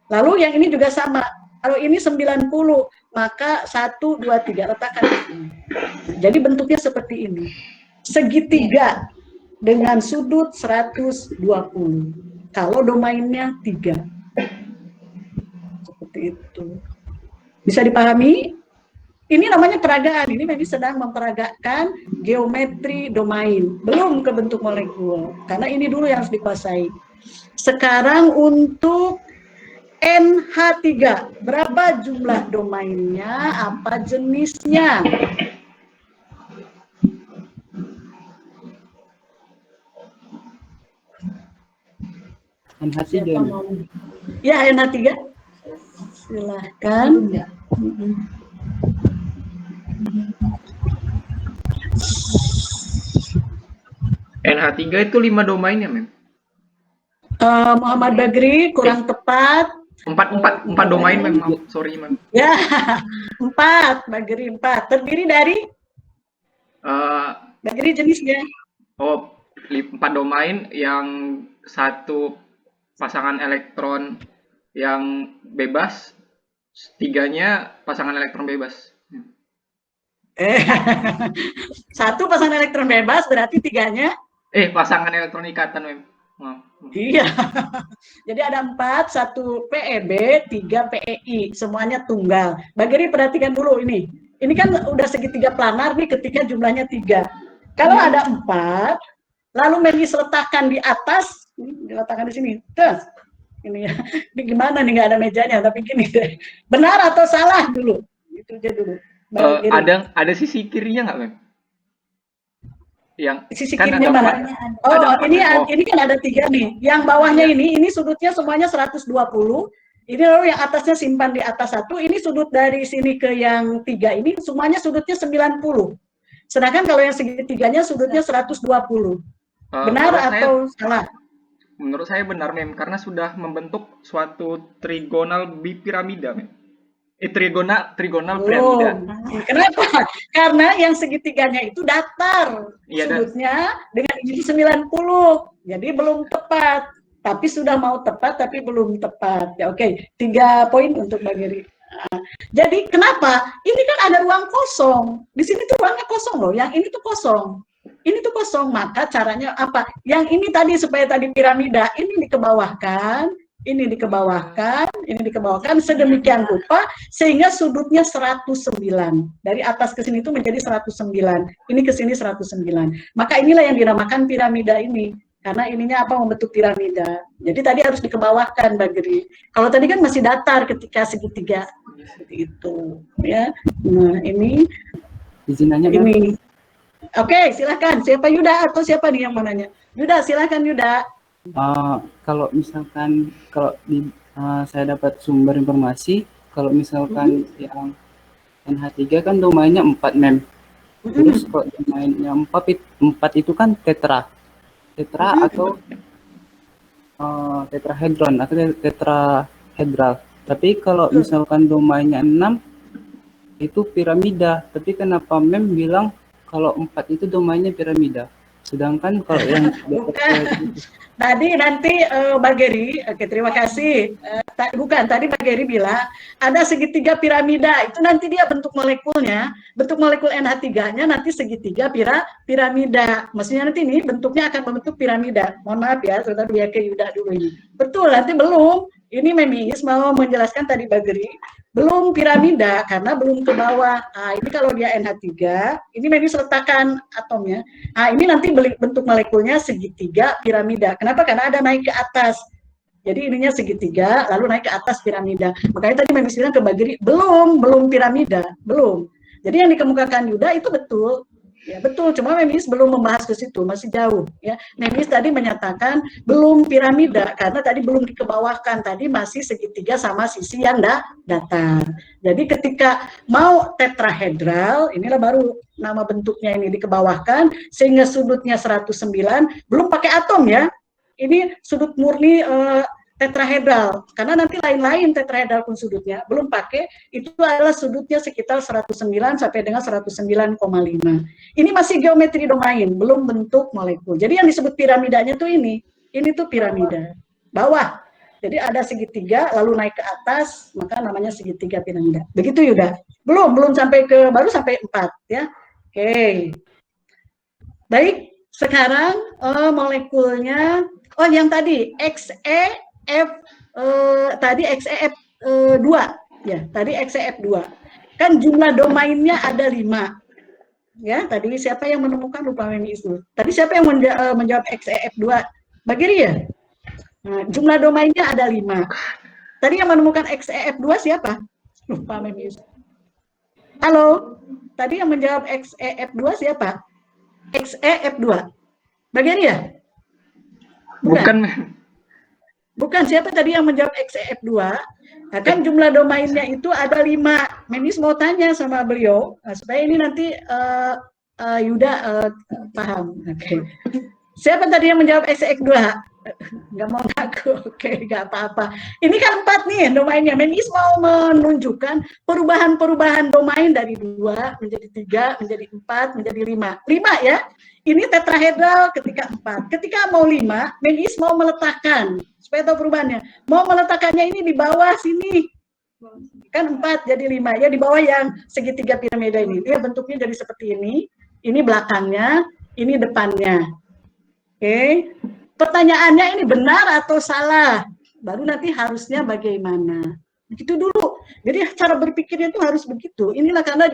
Lalu yang ini juga sama. Kalau ini 90, maka 1, 2, 3 letakkan di sini. Jadi bentuknya seperti ini. Segitiga dengan sudut 120. Kalau domainnya 3. Seperti itu. Bisa dipahami? Ini namanya peragaan. Ini memang sedang memperagakan geometri domain. Belum ke bentuk molekul. Karena ini dulu yang harus dikuasai. Sekarang untuk NH3. Berapa jumlah domainnya? Apa jenisnya? NH3. Ya, NH3. Silahkan. NH3 itu 5 domainnya, Mem. Muhammad Bagri kurang tepat. 4 domain, Mem. Sorry, Mem. Ya, 4. Bagri 4. Terdiri dari? Bagri jenisnya. 4 domain, yang satu pasangan elektron yang bebas, 3-nya pasangan elektron bebas. Satu pasangan elektron bebas, berarti 3-nya? Pasangan elektron ikatan, Mem. Iya. Jadi ada 4, 1 PEB, 3 PEI, semuanya tunggal. Bagri perhatikan dulu ini. Ini kan udah segitiga planar nih ketika jumlahnya 3. Kalau ada 4, lalu Melis letakkan di atas, diletakkan di sini. Terus, ini ya. Ini gimana nih, nggak ada mejanya, tapi gini deh. Benar atau salah dulu? Itu aja dulu. Ada sisi kirinya nggak, Mem? Yang sisi kan kirinya mana? Ini kan ada 3 nih. Yang bawahnya ini sudutnya semuanya 120. Ini lalu yang atasnya simpan di atas 1. Ini sudut dari sini ke yang 3 ini semuanya sudutnya 90. Sedangkan kalau yang segitiganya sudutnya 120. Benar atau salah? Menurut saya benar, Mem, karena sudah membentuk suatu trigonal bipiramida, Mem. Trigonal piramida. Kenapa? Karena yang segitiganya itu datar. Sudutnya dengan ini 90. Jadi belum tepat. Tapi sudah mau tepat, tapi belum tepat. Ya, oke. 3 poin untuk Mbak Geri. Jadi kenapa? Ini kan ada ruang kosong. Di sini tuh ruangnya kosong loh. Yang ini tuh kosong. Ini tuh kosong, maka caranya apa? Yang ini tadi supaya tadi piramida, ini dikebawahkan, ini dikebawahkan, ini dikebawahkan sedemikian rupa sehingga sudutnya 109. Dari atas ke sini itu menjadi 109. Ini ke sini 109. Maka inilah yang dinamakan piramida ini. Karena ininya apa, membentuk piramida. Jadi tadi harus dikebawahkan, Mbak Geri. Kalau tadi kan masih datar ketika segitiga seperti itu, ya. Nah, ini Izin nanya, Mem. ini. Oke, silakan. Siapa Yuda atau siapa nih yang mau nanya? Yuda, silakan Yuda. Kalau misalkan saya dapat sumber informasi, kalau misalkan yang NH3 kan domainnya 4, Mem. Terus kalau domainnya 4 itu kan tetra atau tetrahedron atau tetrahedral. Tapi kalau misalkan domainnya 6 itu piramida. Tapi kenapa Mem bilang kalau 4 itu domainnya piramida? Sedangkan kalau yang Tadi nanti Mbak Geri, oke terima kasih. Bukan, tadi Mbak Geri bilang ada segitiga piramida, itu nanti dia bentuk molekulnya, bentuk molekul NH3-nya nanti segitiga piramida. Maksudnya nanti ini bentuknya akan membentuk piramida. Mohon maaf ya, terutama dia ke Yuda dulu ini. Betul, nanti belum. Ini Memis mau menjelaskan tadi Mbak Geri, belum piramida karena belum ke bawah. Nah, ini kalau dia NH3, ini Memis letakkan atomnya. Nah, ini nanti bentuk molekulnya segitiga piramida. Kenapa? Karena ada naik ke atas. Jadi ininya segitiga, lalu naik ke atas piramida. Makanya tadi Memis bilang ke Mbak Geri, belum piramida, belum. Jadi yang dikemukakan Yuda itu betul. Ya betul, cuma Memis belum membahas ke situ, masih jauh. Ya, Memis tadi menyatakan belum piramida karena tadi belum dikebawahkan, tadi masih segitiga sama sisi yang datar. Jadi ketika mau tetrahedral, inilah baru nama bentuknya ini dikebawahkan sehingga sudutnya 109, belum pakai atom ya. Ini sudut murni tetrahedral, karena nanti lain-lain tetrahedral pun sudutnya, belum pakai, itu adalah sudutnya sekitar 109 sampai dengan 109,5. Ini masih geometri domain, belum bentuk molekul. Jadi yang disebut piramidanya tuh ini tuh piramida, bawah. Jadi ada segitiga, lalu naik ke atas, maka namanya segitiga piramida. Begitu Yuda? Belum sampai baru sampai 4 ya. Oke. Baik, sekarang molekulnya, yang tadi tadi XEF2 ya, tadi XEF2 kan jumlah domainnya ada 5 ya. Tadi siapa yang menemukan, lupa Memis itu. Tadi siapa yang menjawab XEF2? Mbak Giri ya. Nah, jumlah domainnya ada 5. Tadi yang menemukan XEF2 siapa? Lupa Memis. Halo, tadi yang menjawab XEF2 siapa? XEF2 Mbak Giri ya? Bukan, siapa tadi yang menjawab XEF2? Nah, kan jumlah domainnya itu ada 5. Memis mau tanya sama beliau, supaya ini nanti Yuda paham. Oke. Siapa tadi yang menjawab XEF2? Nggak mau ngaku, oke, nggak apa-apa. Ini kan 4 nih domainnya. Memis mau menunjukkan perubahan domain dari 2 menjadi 3, menjadi 4, menjadi 5. 5 ya. Ini tetrahedral ketika 4. Ketika mau 5, Memis mau meletakkan, supaya tahu perubahannya. Mau meletakkannya ini di bawah sini. Kan 4 jadi 5 ya, di bawah yang segitiga piramida ini. Dia bentuknya jadi seperti ini. Ini belakangnya, ini depannya. Oke. Pertanyaannya ini benar atau salah? Baru nanti harusnya bagaimana. Begitu dulu. Jadi cara berpikirnya itu harus begitu. Inilah karena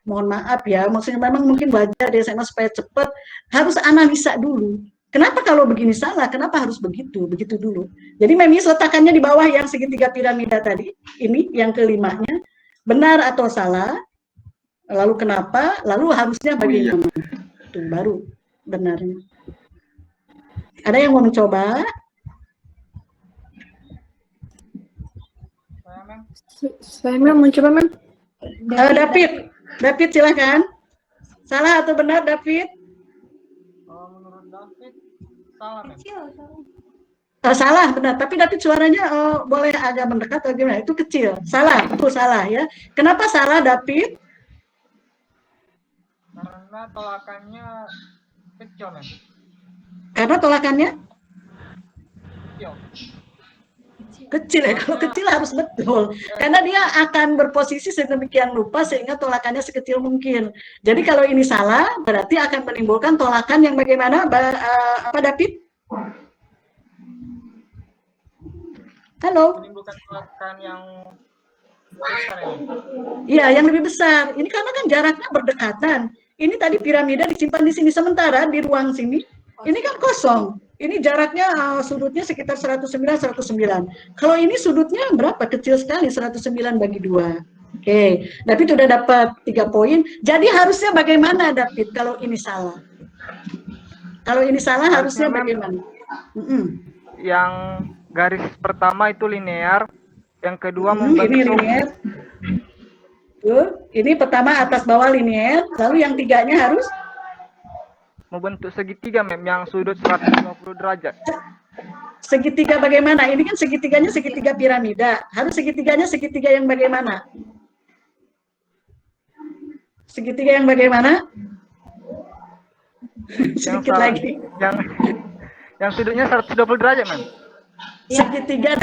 mohon maaf ya, maksudnya memang mungkin wajar di SMA supaya cepat, harus analisa dulu. Kenapa kalau begini salah? Kenapa harus begitu? Begitu dulu. Jadi Memis letakkannya di bawah yang segitiga piramida tadi. Ini yang kelimanya. Benar atau salah? Lalu kenapa? Lalu harusnya bagaimana? Itu baru benarnya. Ada yang mau mencoba? Saya mau mencoba, Mem. David silahkan. Salah atau benar, David? Menurut David, salah, Mem. Salah, benar. Tapi David suaranya boleh agak mendekat atau gimana? Itu kecil. Salah, itu salah ya. Kenapa salah, David? Karena tolakannya kecil, Mem. Karena tolakannya? Kecil. Kecil ya, kalau kecil harus betul. Karena dia akan berposisi sedemikian rupa sehingga tolakannya sekecil mungkin. Jadi kalau ini salah, berarti akan menimbulkan tolakan yang bagaimana, apa David? Halo? Menimbulkan tolakan yang besar ya. Iya, yang lebih besar. Ini karena kan jaraknya berdekatan. Ini tadi piramida disimpan di sini, sementara di ruang sini, ini kan kosong. Ini jaraknya sudutnya sekitar 109, 109. Kalau ini sudutnya berapa? Kecil sekali, 109 bagi 2. Oke, David udah dapat 3 poin. Jadi harusnya bagaimana, David, kalau ini salah? Kalau ini salah harusnya bagaimana? Yang garis pertama itu linear, yang kedua Ini membentuk linear. Tuh, ini pertama atas bawah linear, lalu yang tiganya harus membentuk segitiga, Mem, yang sudut 120 derajat. segitiga bagaimana? Ini kan segitiganya segitiga piramida. Harus segitiganya segitiga yang bagaimana? Segitiga yang bagaimana? Sedikit lagi. Yang sudutnya 120 derajat, Mem. Segitiga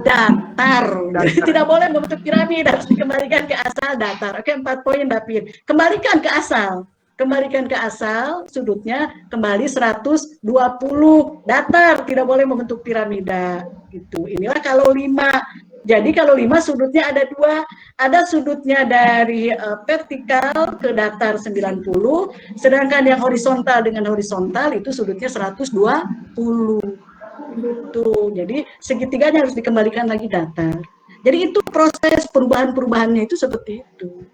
datar. Jadi tidak boleh membentuk piramida, harus dikembalikan ke asal datar. Oke, 4 poin David. Kembalikan ke asal. Kembalikan ke asal, sudutnya kembali 120 datar, tidak boleh membentuk piramida. Gitu. Inilah kalau 5. Jadi kalau 5 sudutnya ada 2, ada sudutnya dari vertikal ke datar 90, sedangkan yang horizontal dengan horizontal itu sudutnya 120. Gitu. Jadi segitiganya harus dikembalikan lagi datar. Jadi itu proses perubahan-perubahannya itu seperti itu.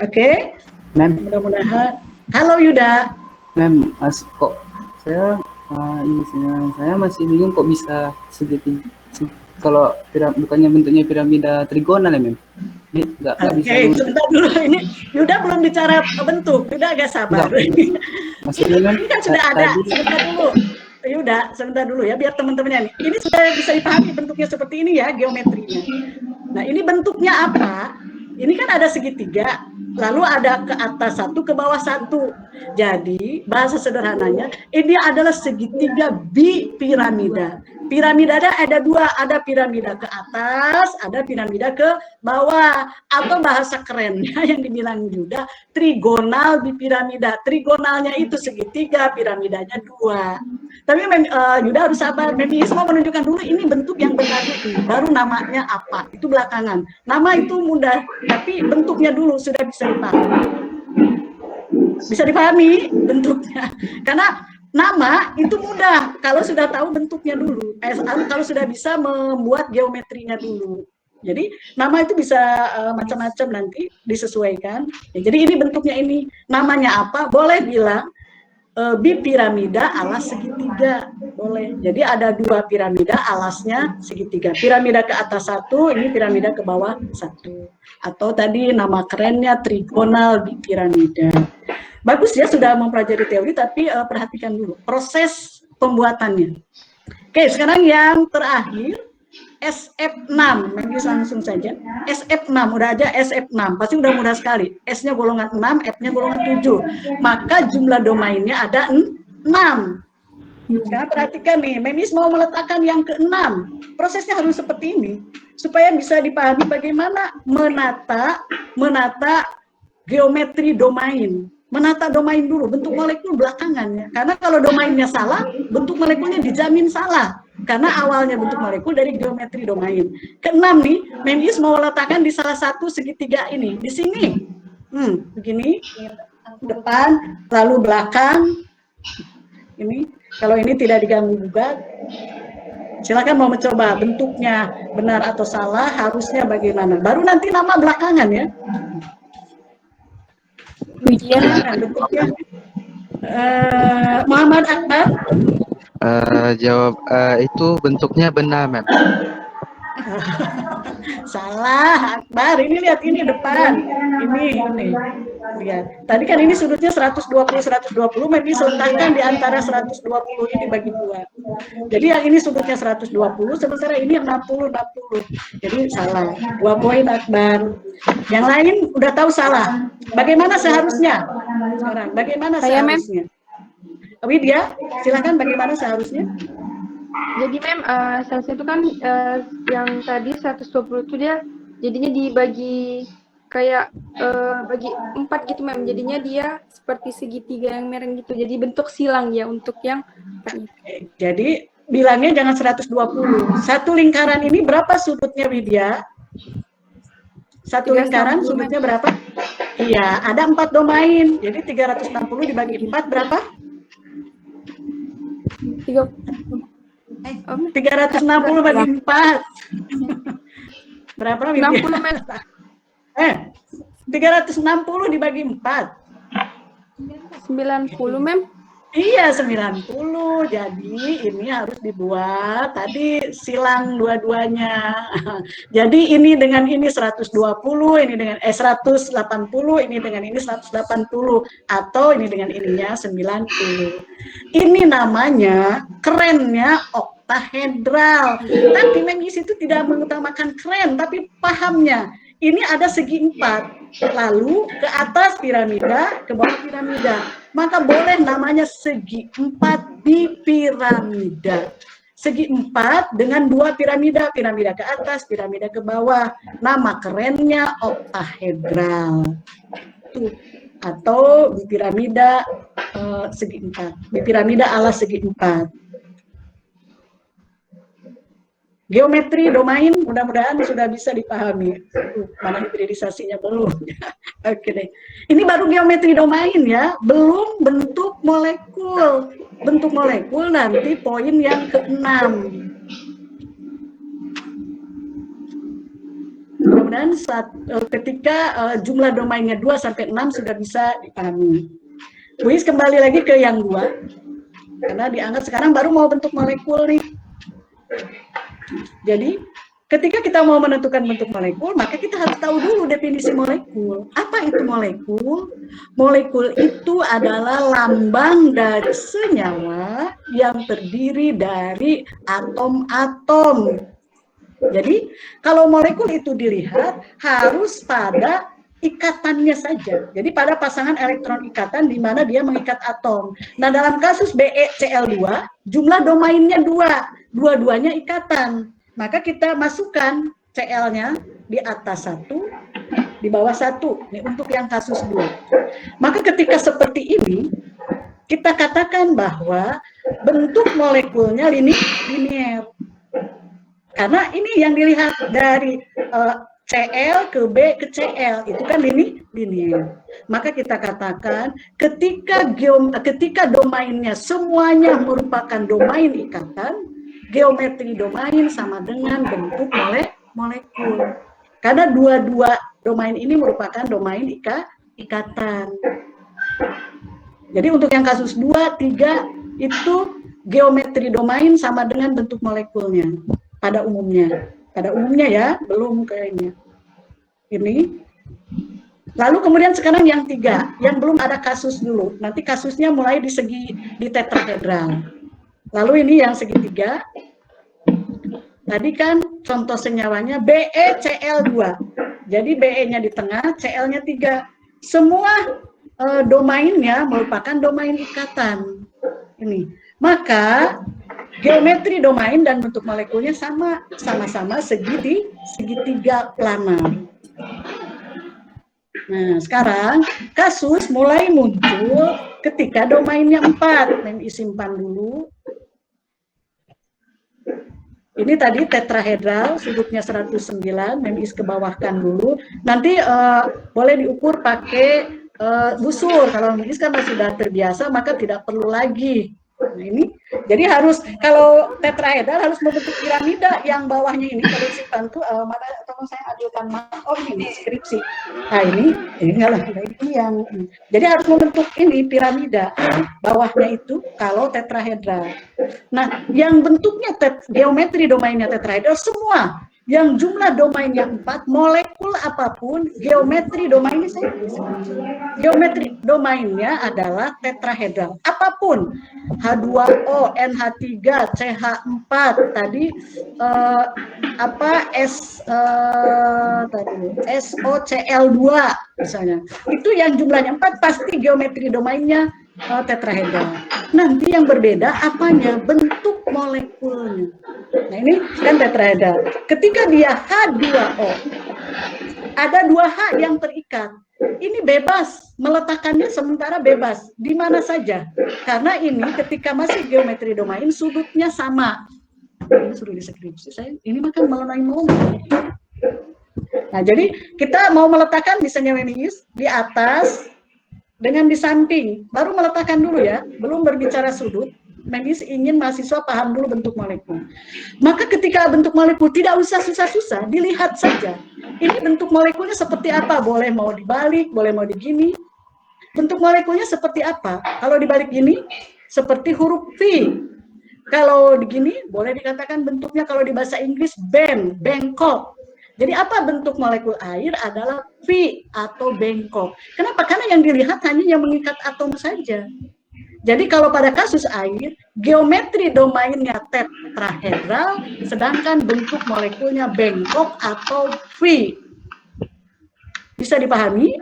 Oke, mudah-mudahan. Halo Yuda. Mem, kok saya saya masih bingung kok bisa segitiga. Kalau bukannya bentuknya piramida trigonal ya, Mem? Nggak bisa. Oke, sebentar dulu, ini Yuda belum bicara bentuk. Yuda agak sabar. Maksudnya kan ini kan sudah ada. Sebentar dulu. Yuda, sebentar dulu ya, biar teman-temannya nih. Ini sudah bisa dipahami bentuknya seperti ini ya, geometrinya. Nah, ini bentuknya apa? Ini kan ada segitiga, lalu ada ke atas 1, ke bawah 1. Jadi, bahasa sederhananya, ini adalah segitiga bipiramida. Piramidanya ada 2, ada piramida ke atas, ada piramida ke bawah. Atau bahasa kerennya yang dibilang Yuda, trigonal bipiramida. Trigonalnya itu segitiga, piramidanya 2. Tapi Yuda harus sabar, Memis mau menunjukkan dulu ini bentuk yang benarnya ini, baru namanya apa, itu belakangan. Nama itu mudah, tapi bentuknya dulu sudah bisa dipahami. Bisa dipahami bentuknya, karena nama itu mudah kalau sudah tahu bentuknya dulu, kalau sudah bisa membuat geometrinya dulu. Jadi nama itu bisa macam-macam nanti disesuaikan. Ya, jadi ini bentuknya ini, namanya apa? Boleh bilang bipiramida alas segitiga, boleh. Jadi ada 2 piramida, alasnya segitiga. Piramida ke atas 1, ini piramida ke bawah 1. Atau tadi nama kerennya trigonal bipiramida. Bagus ya sudah mempelajari teori, tapi perhatikan dulu proses pembuatannya. Oke, sekarang yang terakhir SF6, bisa langsung saja. SF6, udah aja SF6, pasti udah mudah sekali. S-nya golongan 6, F-nya golongan 7. Maka jumlah domainnya ada 6. Sekarang perhatikan nih, Memis mau meletakkan yang ke-6. Prosesnya harus seperti ini, supaya bisa dipahami bagaimana menata geometri domain. Menata domain dulu, bentuk molekul belakangan ya. Karena kalau domainnya salah, bentuk molekulnya dijamin salah. Karena awalnya bentuk molekul dari geometri domain. Ke-6 nih, Memis mau letakkan di salah satu segitiga ini. Di sini. Begini. Depan, lalu belakang. Ini. Kalau ini tidak diganggu gugat. Silakan mau mencoba bentuknya benar atau salah, harusnya bagaimana. Baru nanti nama belakangan ya. Bentuknya. Muhammad Akbar. Jawab itu bentuknya benar, Mem. Salah, Akbar. Ini lihat ini depan. Ini. Lihat. Tadi kan ini sudutnya 120 120, Memis letakkan di antara 120 ini bagi 2. Jadi yang ini sudutnya 120, sementara ini 60 60. Jadi salah. 2 poin Akbar. Yang lain udah tahu salah. Bagaimana seharusnya? Sekarang bagaimana seharusnya? Widya, silakan bagaimana seharusnya? Jadi mem, salah satu kan yang tadi 120 itu dia jadinya dibagi kayak bagi 4 gitu mem. Jadinya dia seperti segitiga yang mereng gitu. Jadi bentuk silang ya untuk yang 4 itu. Jadi bilangnya jangan 120. Satu lingkaran ini berapa sudutnya, Widya? Satu lingkaran sudutnya berapa? Iya, ada 4 domain. Jadi 360 dibagi 4 berapa? 360 bagi 4. Berapa, Widya? 60 mem. 360 dibagi 4. 90 mem. Iya, 90. Jadi ini harus dibuat tadi silang dua-duanya. Jadi ini dengan ini 120, ini dengan 180, ini dengan ini 180 atau ini dengan ininya 90. Ini namanya kerennya oktahedral. Tapi Mengis itu tidak mengutamakan keren, tapi pahamnya. Ini ada segi 4, lalu ke atas piramida, ke bawah piramida. Maka boleh namanya segi 4 di piramida. Segi 4 dengan 2 piramida, piramida ke atas, piramida ke bawah. Nama kerennya oktahedral. Tuh. Atau di piramida segi 4. Di piramida ala segi 4. Geometri domain mudah-mudahan sudah bisa dipahami. Mana hibridisasinya belum. Oke deh. Ini baru geometri domain ya, belum bentuk molekul. Bentuk molekul nanti poin yang ke-6. Mudah-mudahan ketika jumlah domainnya 2 sampai 6 sudah bisa dipahami. Buis kembali lagi ke yang 2. Karena dianggap sekarang baru mau bentuk molekul nih. Jadi, ketika kita mau menentukan bentuk molekul, maka kita harus tahu dulu definisi molekul. Apa itu molekul? Molekul itu adalah lambang dari senyawa yang terdiri dari atom-atom. Jadi, kalau molekul itu dilihat, harus pada ikatannya saja. Jadi, pada pasangan elektron ikatan di mana dia mengikat atom. Nah, dalam kasus BeCl2, jumlah domainnya 2. Dua-duanya ikatan, maka kita masukkan Cl-nya di atas 1, di bawah 1, ini untuk yang kasus 2. Maka ketika seperti ini, kita katakan bahwa bentuk molekulnya linier. Karena ini yang dilihat dari Cl ke B ke Cl, itu kan linier. Maka kita katakan ketika domainnya semuanya merupakan domain ikatan, geometri domain sama dengan bentuk molekul. Karena dua-dua domain ini merupakan domain ikatan. Jadi untuk yang kasus 2, 3 itu geometri domain sama dengan bentuk molekulnya pada umumnya. Pada umumnya ya, belum kayaknya. Ini. Lalu kemudian sekarang yang 3, yang belum ada kasus dulu. Nanti kasusnya mulai di tetrahedral. Lalu ini yang segitiga, tadi kan contoh senyawanya BeCl2. Jadi Be-nya di tengah, Cl-nya 3. Semua domainnya merupakan domain ikatan. Ini. Maka geometri domain dan bentuk molekulnya sama-sama segitiga planar. Nah, sekarang kasus mulai muncul ketika domainnya 4. Mem simpan dulu. Ini tadi tetrahedral, sudutnya 109, Mem ke bawahkan dulu. Nanti boleh diukur pakai busur. Kalau Mem kan sudah terbiasa, maka tidak perlu lagi. Nah, ini jadi harus, kalau tetrahedral harus membentuk piramida yang bawahnya ini. Kalau simpan tuh mana, tolong saya ajukan, oh ini skripsi. Nah ini enggak lah, ini yang jadi harus membentuk ini piramida bawahnya itu kalau tetrahedral. Nah, yang bentuknya geometri domainnya tetrahedral semua yang jumlah domainnya 4, molekul apapun, geometri domainnya geometri domainnya adalah tetrahedral. Apapun, H2O, NH3, CH4, tadi SOCl2 misalnya. Itu yang jumlahnya 4 pasti geometri domainnya tetrahedral. Nanti yang berbeda apanya? Bentuk molekulnya. Nah ini kan tetrahedral. Ketika dia H2O, ada 2 H yang terikat. Ini bebas, meletakkannya sementara bebas, di mana saja. Karena ini ketika masih geometri domain, sudutnya sama. Ini sudah deskripsi, saya ini makan mau. Nah, jadi kita mau meletakkan misalnya Memis di atas, dengan di samping, baru meletakkan dulu ya, belum berbicara sudut. Memis ingin mahasiswa paham dulu bentuk molekul. Maka ketika bentuk molekul tidak usah susah-susah, dilihat saja. Ini bentuk molekulnya seperti apa? Boleh mau dibalik, boleh mau digini. Bentuk molekulnya seperti apa? Kalau dibalik gini, seperti huruf V. Kalau begini, boleh dikatakan bentuknya kalau di bahasa Inggris bengkok. Jadi apa bentuk molekul air adalah V atau bengkok. Kenapa? Karena yang dilihat hanya yang mengikat atom saja. Jadi kalau pada kasus air, geometri domainnya tetrahedral, sedangkan bentuk molekulnya bengkok atau V. Bisa dipahami?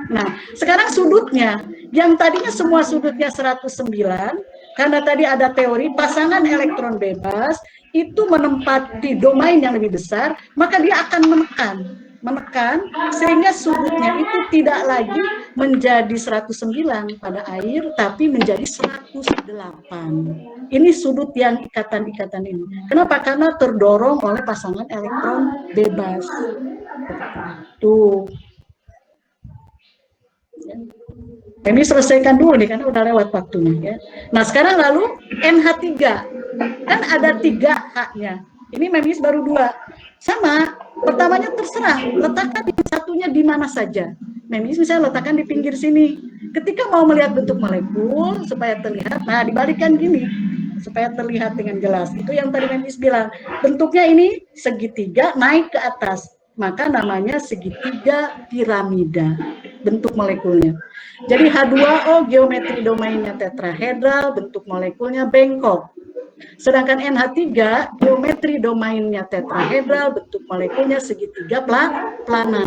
Nah, sekarang sudutnya, yang tadinya semua sudutnya 109, karena tadi ada teori pasangan elektron bebas, itu menempati domain yang lebih besar, maka dia akan menekan sehingga sudutnya itu tidak lagi menjadi 109 pada air, tapi menjadi 108. Ini sudut yang ikatan-ikatan ini. Kenapa? Karena terdorong oleh pasangan elektron bebas. Tuh. Ini selesaikan dulu nih, karena udah lewat waktunya ya. Nah sekarang lalu NH3, kan ada 3 H-nya. Ini Memis baru 2. Sama, pertamanya terserah, letakkan satunya di mana saja. Memis misalnya letakkan di pinggir sini. Ketika mau melihat bentuk molekul, supaya terlihat, nah dibalikkan gini, supaya terlihat dengan jelas. Itu yang tadi Memis bilang, bentuknya ini segitiga naik ke atas. Maka namanya segitiga piramida bentuk molekulnya. Jadi H2O geometri domainnya tetrahedral, bentuk molekulnya bengkok. Sedangkan NH3 geometri domainnya tetrahedral, bentuk molekulnya segitiga planar.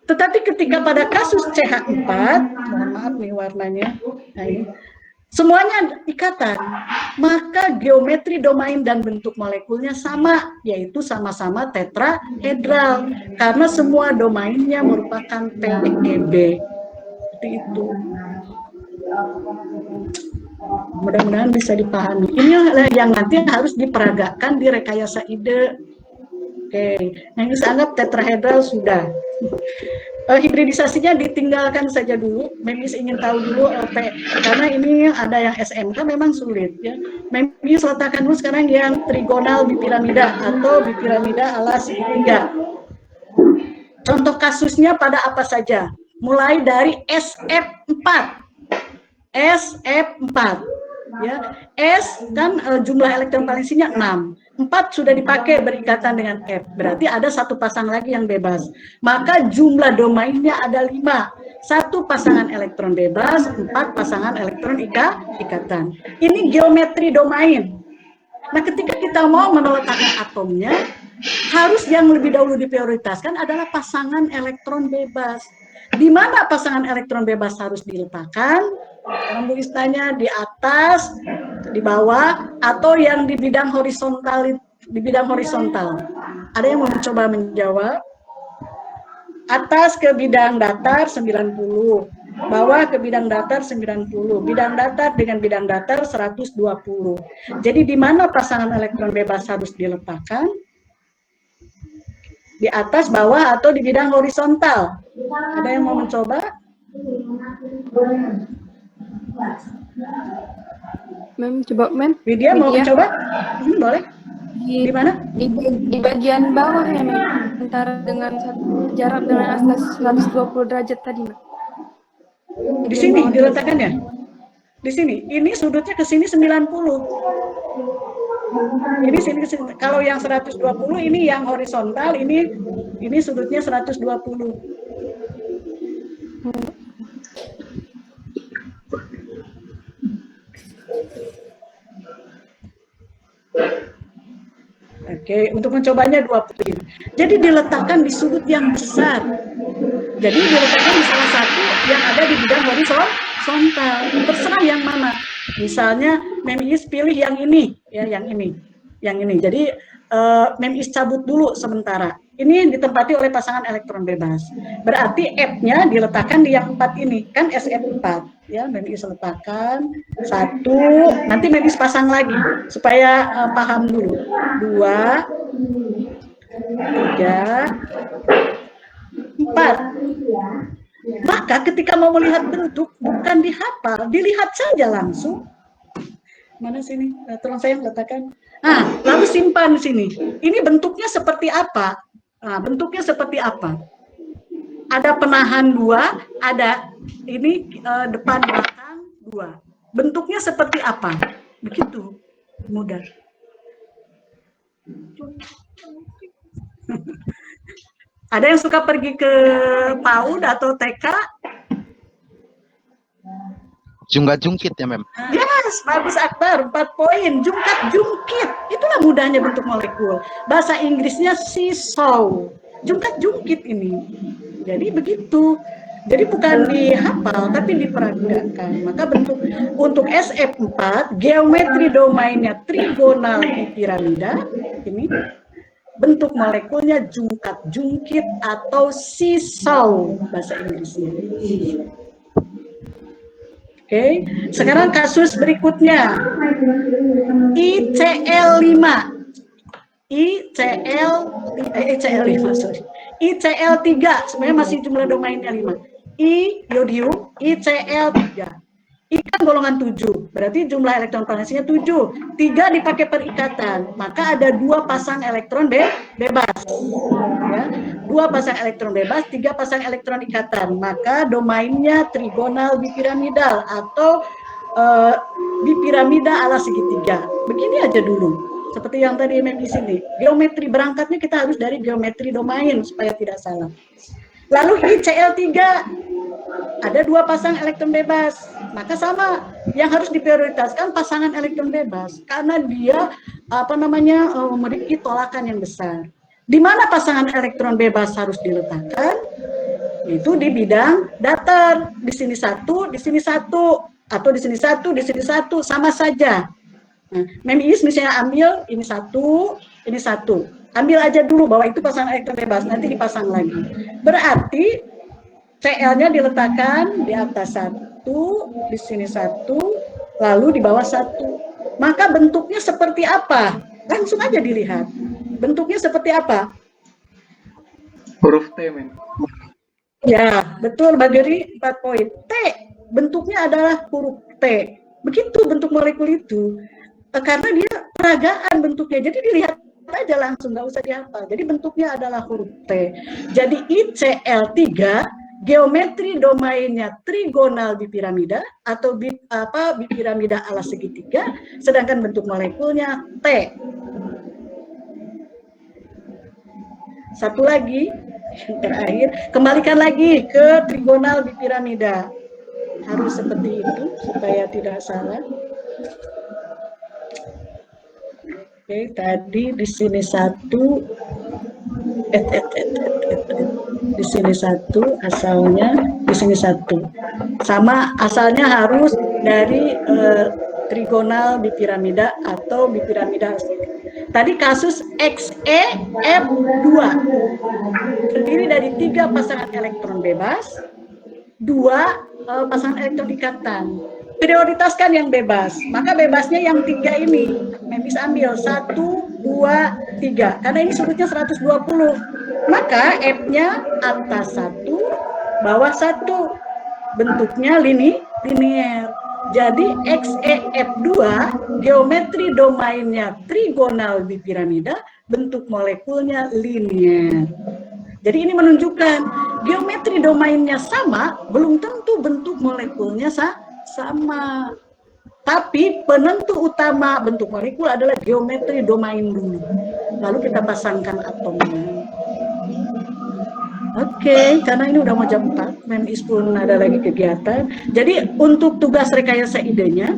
Tetapi ketika pada kasus CH4, mohon maaf nih warnanya, nah ini, semuanya ikatan, maka geometri domain dan bentuk molekulnya sama, yaitu sama-sama tetrahedral, karena semua domainnya merupakan PEB. Seperti itu. Mudah-mudahan bisa dipahami. Ini yang nanti harus diperagakan di rekayasa ide. Oke, yang bisa anggap tetrahedral sudah. Hibridisasinya ditinggalkan saja dulu. Memis ingin tahu dulu karena ini ada yang SMK memang sulit ya. Memis letakkan dulu sekarang yang trigonal bipiramida atau bipiramida ala segitiga. Contoh kasusnya pada apa saja? Mulai dari SF4. SF4 ya. S kan jumlah elektron valensinya 6. 4 sudah dipakai berikatan dengan F. Berarti ada satu pasang lagi yang bebas. Maka jumlah domainnya ada 5. 1 pasangan elektron bebas, 4 pasangan elektron ikatan. Ini geometri domain. Nah, ketika kita mau meletakkan atomnya, harus yang lebih dahulu diprioritaskan adalah pasangan elektron bebas. Di mana pasangan elektron bebas harus diletakkan? Sekarang Bu Istanya di atas, di bawah, atau yang di bidang horizontal, Ada yang mau mencoba menjawab? Atas ke bidang datar 90, bawah ke bidang datar 90, bidang datar dengan bidang datar 120. Jadi di mana pasangan elektron bebas harus diletakkan? Di atas, bawah, atau di bidang horizontal? Ada yang mau mencoba? Mem, coba Mem. Widya mau mencoba? Boleh. Di mana? Di bagian bawah ya Mem. Antara dengan jarak dengan atas 120 derajat tadi Mem. Di sini diletakkannya. Di sini. Ini sudutnya ke sini 90. Ini sini ke sini. Kalau yang 120 ini yang horizontal, ini sudutnya 120. Oke, untuk mencobanya 20. Jadi diletakkan di sudut yang besar. Jadi diletakkan di salah satu yang ada di bidang horizontal. Terserah yang mana. Misalnya Mem Is pilih yang ini, ya, yang ini. Jadi Mem Is cabut dulu sementara. Ini ditempati oleh pasangan elektron bebas. Berarti F-nya diletakkan di yang 4 ini, kan SF4. Ya, Mem Is letakkan 1, nanti Mem Is pasang lagi supaya paham dulu. 2, 3, 4. Maka ketika mau melihat bentuk, bukan dihafal, dilihat saja langsung. Mana sini? Tolong saya letakkan. Lalu simpan di sini. Ini bentuknya seperti apa? Bentuknya seperti apa? Ada penahan 2, ada ini depan belakang 2. Bentuknya seperti apa? Begitu mudah. Ada yang suka pergi ke PAUD atau TK? Jungkat-jungkit ya, Mem? Yes, bagus Akbar, 4 poin. Jungkat-jungkit, itulah mudahnya bentuk molekul. Bahasa Inggrisnya seesaw. Jungkat-jungkit ini. Jadi begitu. Jadi bukan dihafal, tapi diperagakan. Maka bentuk untuk SF4, geometri domainnya trigonal di piramida, ini bentuk molekulnya jungkat-jungkit atau seesaw bahasa Inggrisnya. Oke, sekarang kasus berikutnya. ICL5. ICL3, sebenarnya masih jumlah domainnya 5. I yodium, ICL3. I kan golongan 7, berarti jumlah elektron valensnya 7. 3 dipakai perikatan, maka ada 2 pasang elektron bebas. Ya, 2 pasang elektron bebas, 3 pasang elektron ikatan, maka domainnya trigonal bipiramidal atau bipiramida ala segitiga. Begini aja dulu, seperti yang tadi Mem di sini. Geometri berangkatnya kita harus dari geometri domain supaya tidak salah. Lalu ICL3 ada 2 pasang elektron bebas, maka sama yang harus diprioritaskan pasangan elektron bebas karena dia memiliki tolakan yang besar. Di mana pasangan elektron bebas harus diletakkan? Itu di bidang datar. Di sini 1, di sini 1, atau di sini 1, di sini 1, sama saja. Nah, Mem Is misalnya ambil ini 1, ini 1. Ambil aja dulu bahwa itu pasangan elektron bebas, nanti dipasang lagi. Berarti CL-nya diletakkan di atas 1, di sini 1, lalu di bawah 1. Maka bentuknya seperti apa? Langsung aja dilihat. Bentuknya seperti apa? Huruf T, Mem. Ya, betul, Mbak Geri, 4 poin. T, bentuknya adalah huruf T. Begitu bentuk molekul itu. Karena dia peragaan bentuknya, jadi dilihat aja langsung, nggak usah dihafal. Jadi bentuknya adalah huruf T. Jadi ICL3, geometri domainnya trigonal bipiramida atau bipiramida ala segitiga, sedangkan bentuk molekulnya T. Satu lagi, yang terakhir, kembalikan lagi ke trigonal bipiramida. Harus seperti itu supaya tidak salah. Oke, tadi di sini 1, di sini 1 asalnya, di sini 1. Sama asalnya harus dari trigonal bipiramida atau bipiramida. Tadi kasus XeF2 terdiri dari 3 pasangan elektron bebas, 2 pasangan elektron ikatan. Prioritaskan yang bebas, maka bebasnya yang 3 ini. Mem Is ambil 1, 2, 3, karena ini sudutnya 120. Maka F-nya atas 1, bawah 1. Bentuknya linier. Jadi XeF2 geometri domainnya trigonal bipiramida, bentuk molekulnya linier. Jadi ini menunjukkan geometri domainnya sama, belum tentu bentuk molekulnya sama. Tapi penentu utama bentuk molekul adalah geometri domain dulu. Lalu kita pasangkan atomnya. Oke, karena ini udah mau jam 4, Mem Is pun ada lagi kegiatan. Jadi untuk tugas rekayasa idenya,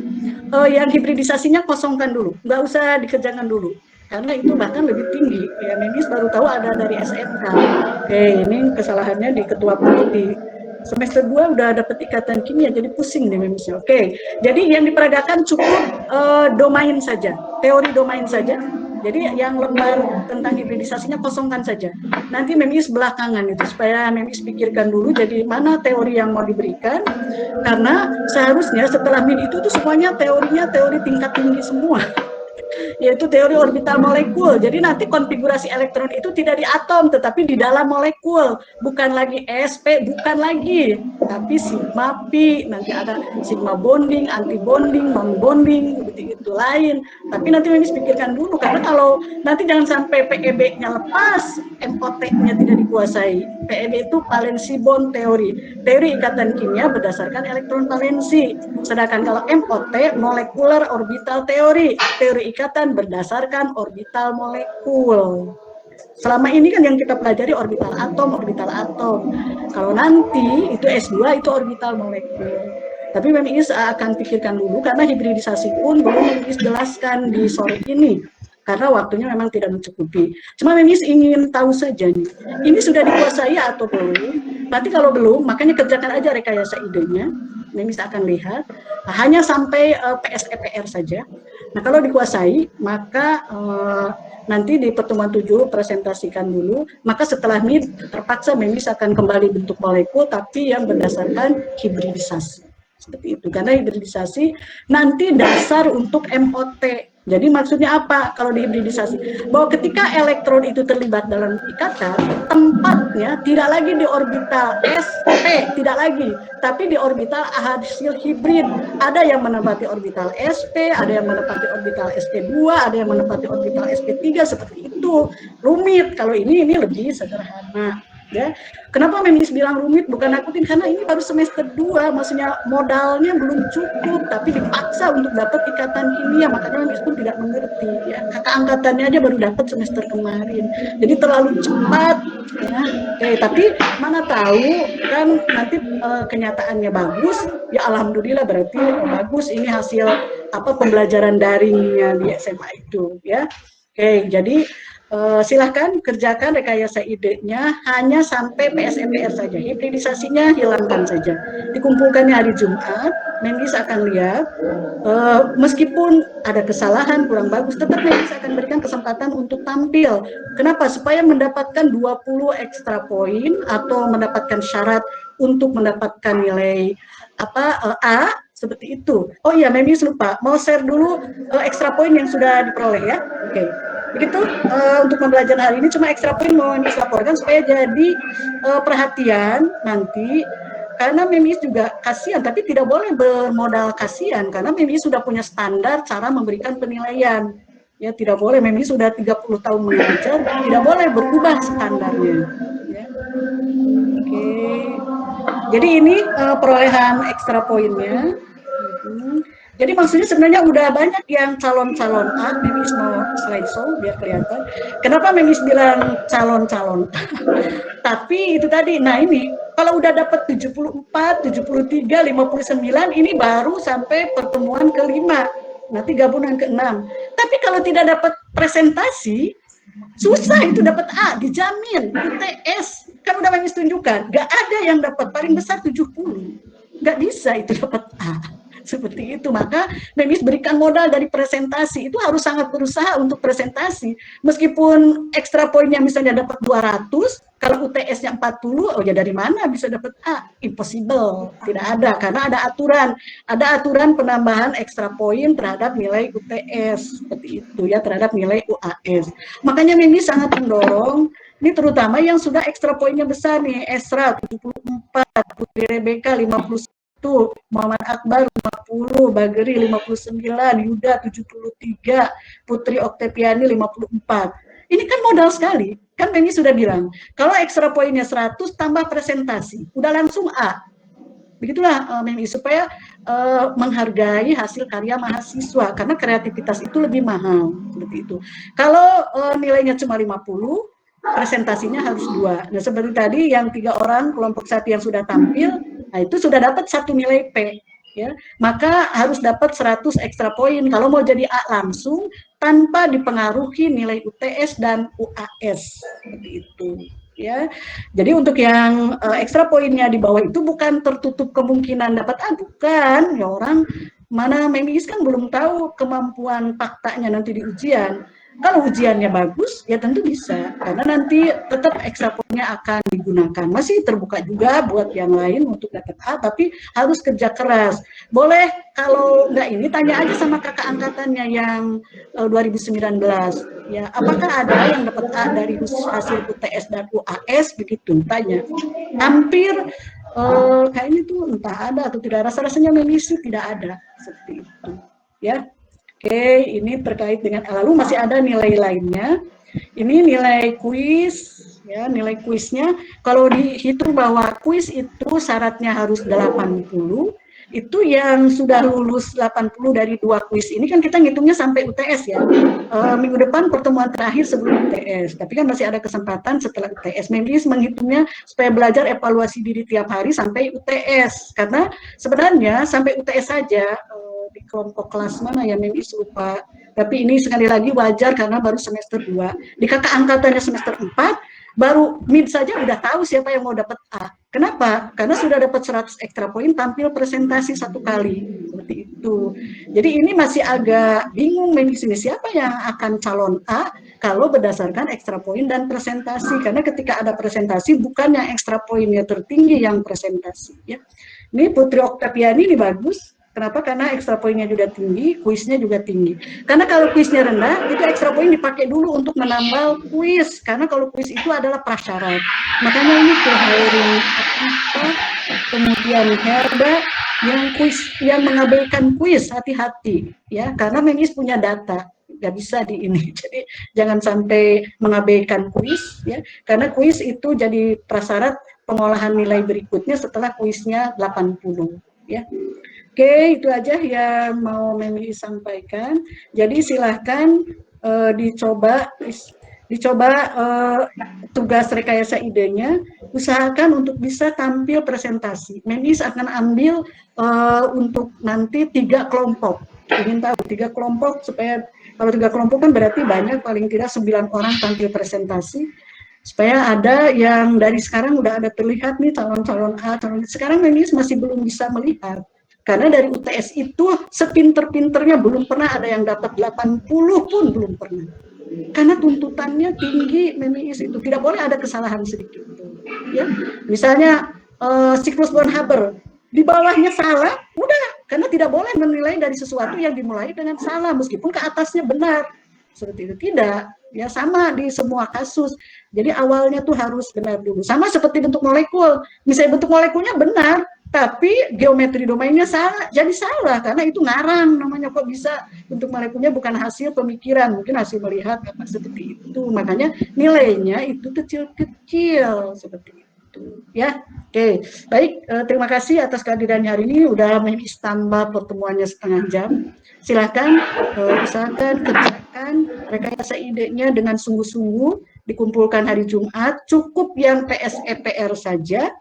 yang hibridisasinya kosongkan dulu, nggak usah dikerjakan dulu. Karena itu bahkan lebih tinggi. Ya, Mem Is baru tahu ada dari SMK. Oke, ini kesalahannya di ketua PAUD Semester 2 udah dapet ikatan kimia, jadi pusing deh memisnya. Oke, jadi yang diperagakan cukup domain saja, teori domain saja. Jadi yang lembar tentang hibridisasinya kosongkan saja. Nanti memis belakangan itu, supaya memis pikirkan dulu jadi mana teori yang mau diberikan. Karena seharusnya setelah MIN itu tuh semuanya teorinya teori tingkat tinggi semua. Yaitu teori orbital molekul. Jadi nanti konfigurasi elektron itu tidak di atom, tetapi di dalam molekul. Bukan lagi sp, bukan lagi. Tapi sigma pi, nanti ada sigma bonding, anti bonding, non bonding, begitu lain. Tapi nanti memis pikirkan dulu, karena kalau nanti jangan sampai PEB-nya lepas, MOT-nya tidak dikuasai. PEB itu valensi bond teori. Teori ikatan kimia berdasarkan elektron valensi. Sedangkan kalau MOT, molecular orbital teori. Teori ikatan berdasarkan orbital molekul. Selama ini kan yang kita pelajari orbital atom. Kalau nanti itu S2 itu orbital molekul. Tapi Memis akan pikirkan dulu karena hibridisasi pun belum Memis jelaskan di sore ini. Karena waktunya memang tidak mencukupi. Cuma Memis ingin tahu saja nih, ini sudah dikuasai atau belum? Nanti kalau belum, makanya kerjakan aja rekayasa idenya. Memis akan lihat, hanya sampai PSEPR saja. Nah kalau dikuasai, maka nanti di pertemuan 7 presentasikan dulu, maka setelah MID terpaksa Memis akan kembali bentuk molekul, tapi yang berdasarkan hibridisasi. Seperti itu, karena hibridisasi nanti dasar untuk MOT. Jadi maksudnya apa kalau dihibridisasi? Bahwa ketika elektron itu terlibat dalam ikatan, tempatnya tidak lagi di orbital sp, tidak lagi, tapi di orbital hasil hibrid. Ada yang menempati orbital sp, ada yang menempati orbital sp2, ada yang menempati orbital sp3, seperti itu. Rumit, kalau ini lebih sederhana. Ya, kenapa Memis bilang rumit? Bukan nakutin, karena ini baru semester 2, maksudnya modalnya belum cukup, tapi dipaksa untuk dapat ikatan kimia, makanya Memis pun tidak mengerti. Ya, kakak angkatannya aja baru dapat semester kemarin, jadi terlalu cepat. Ya, oke, tapi mana tahu kan nanti kenyataannya bagus, ya alhamdulillah berarti bagus. Ini hasil apa pembelajaran daringnya di SMA itu, ya. Oke, jadi silahkan kerjakan rekayasa idenya hanya sampai PSEPR saja. Hibridisasinya hilangkan saja. Dikumpulkannya hari Jumat, Memis akan lihat, meskipun ada kesalahan, kurang bagus, tetap Memis akan berikan kesempatan untuk tampil. Kenapa? Supaya mendapatkan 20 ekstra poin atau mendapatkan syarat untuk mendapatkan nilai A, seperti itu. Oh iya, Memis lupa, mau share dulu ekstra poin yang sudah diperoleh ya. Oke. Begitu untuk pembelajaran hari ini, cuma ekstra poin mau Memis laporkan supaya jadi perhatian nanti, karena Memis juga kasihan, tapi tidak boleh bermodal kasihan, karena Memis sudah punya standar cara memberikan penilaian. Ya, tidak boleh, Memis sudah 30 tahun mengajar, tidak boleh berubah standarnya. Ya. Oke. Jadi ini perolehan ekstra poinnya. Jadi maksudnya sebenarnya udah banyak yang calon-calon A, Memis mau slideshow biar kelihatan. Kenapa Memis bilang calon-calon A? Tapi itu tadi, nah ini, kalau udah dapat 74, 73, 59, ini baru sampai pertemuan ke-5, nanti gabungan ke-6. Tapi kalau tidak dapat presentasi, susah itu dapat A, dijamin, UTS. Kan udah Memis tunjukkan, nggak ada yang dapat, paling besar 70. Nggak bisa itu dapat A. Seperti itu, maka Memis berikan modal dari presentasi, itu harus sangat berusaha untuk presentasi, meskipun ekstra poinnya misalnya dapat 200, kalau UTS-nya 40, oh ya dari mana bisa dapat A? Impossible, tidak ada, karena ada aturan penambahan ekstra poin terhadap nilai UTS, seperti itu ya, terhadap nilai UAS. Makanya Memis sangat mendorong, ini terutama yang sudah ekstra poinnya besar nih, Esra 74, Putri Rebeka 51, Muhammad Akbar 50, Bageri 59, Yuda 73, Putri Oktaviani 54. Ini kan modal sekali. Kan Memis sudah bilang, kalau ekstra poinnya 100 tambah presentasi, udah langsung A. Begitulah Memis, supaya menghargai hasil karya mahasiswa, karena kreativitas itu lebih mahal. Seperti itu. Kalau nilainya cuma 50, presentasinya harus 2. Nah seperti tadi yang 3 orang kelompok 1 yang sudah tampil, nah itu sudah dapat 1 nilai P, ya. Maka harus dapat 100 ekstra poin kalau mau jadi A langsung tanpa dipengaruhi nilai UTS dan UAS, seperti itu. ya. Jadi untuk yang ekstra poinnya di bawah itu bukan tertutup kemungkinan dapat A, bukan. Ya orang mana MEMIS kan belum tahu kemampuan faktanya nanti di ujian. Kalau ujiannya bagus, ya tentu bisa. Karena nanti tetap ekstra poinnya akan digunakan. Masih terbuka juga buat yang lain untuk dapat A, tapi harus kerja keras. Boleh kalau nggak ini, tanya aja sama kakak angkatannya yang 2019. Ya, apakah ada yang dapat A dari hasil UTS dan UAS? Begitu, tanya. Hampir kayaknya tuh entah ada atau tidak. Rasa-rasanya memisi tidak ada. Seperti itu. Ya. Oke, ini terkait dengan lalu masih ada nilai lainnya. Ini nilai kuis, ya, nilai kuisnya. Kalau dihitung bahwa kuis itu syaratnya harus 80, itu yang sudah lulus 80 dari 2 kuis ini kan kita ngitungnya sampai UTS ya. Minggu depan pertemuan terakhir sebelum UTS. Tapi kan masih ada kesempatan setelah UTS. MEMIS menghitungnya supaya belajar evaluasi diri tiap hari sampai UTS. Karena sebenarnya sampai UTS saja di kelompok kelas mana ya MEMIS lupa. Tapi ini sekali lagi wajar karena baru semester 2. Di kakak angkatannya semester 4, baru mid saja udah tahu siapa yang mau dapat A. Kenapa? Karena sudah dapat 100 ekstra poin tampil presentasi 1 kali. Seperti itu. Jadi ini masih agak bingung MEMIS ini siapa yang akan calon A kalau berdasarkan ekstra poin dan presentasi. Karena ketika ada presentasi bukan yang ekstra poinnya tertinggi yang presentasi ya. Ini Putri Oktaviani ini bagus. Kenapa? Karena ekstra poinnya juga tinggi, kuisnya juga tinggi. Karena kalau kuisnya rendah, itu ekstra poin dipakai dulu untuk menambal kuis. Karena kalau kuis itu adalah prasyarat. Makanya ini Hairin Afifa, kemudian Herda, yang kuis, yang mengabaikan kuis, hati-hati ya. Karena MEMIS punya data, nggak bisa di ini. Jadi jangan sampai mengabaikan kuis ya. Karena kuis itu jadi prasyarat pengolahan nilai berikutnya setelah kuisnya 80 ya. Oke, itu aja yang mau MEMIS sampaikan. Jadi silahkan dicoba tugas rekayasa idenya, usahakan untuk bisa tampil presentasi. MEMIS akan ambil untuk nanti 3 kelompok. Ingin tahu 3 kelompok supaya kalau 3 kelompok kan berarti banyak, paling tidak 9 orang tampil presentasi. Supaya ada yang dari sekarang udah ada terlihat nih calon-calon A, calon sekarang MEMIS masih belum bisa melihat. Karena dari UTS itu sepinter-pinternya belum pernah ada yang dapat 80 pun belum pernah. Karena tuntutannya tinggi MEMIS itu, tidak boleh ada kesalahan sedikit. Ya, misalnya siklus Born-Haber, di bawahnya salah, udah, karena tidak boleh menilai dari sesuatu yang dimulai dengan salah, meskipun ke atasnya benar. Seperti itu, tidak. Ya sama di semua kasus. Jadi awalnya tuh harus benar dulu. Sama seperti bentuk molekul. Misalnya bentuk molekulnya benar, tapi geometri domainnya salah, jadi salah karena itu ngarang namanya. Kok bisa bentuk molekulnya bukan hasil pemikiran, mungkin hasil melihat apa seperti itu. Makanya nilainya itu kecil-kecil seperti itu ya. Oke, baik, terima kasih atas kehadirannya hari ini. Udah MEMIS tambah pertemuannya setengah jam. Silakan usahakan kerjakan rekayasa idenya dengan sungguh-sungguh, dikumpulkan hari Jumat, cukup yang PSEPR saja.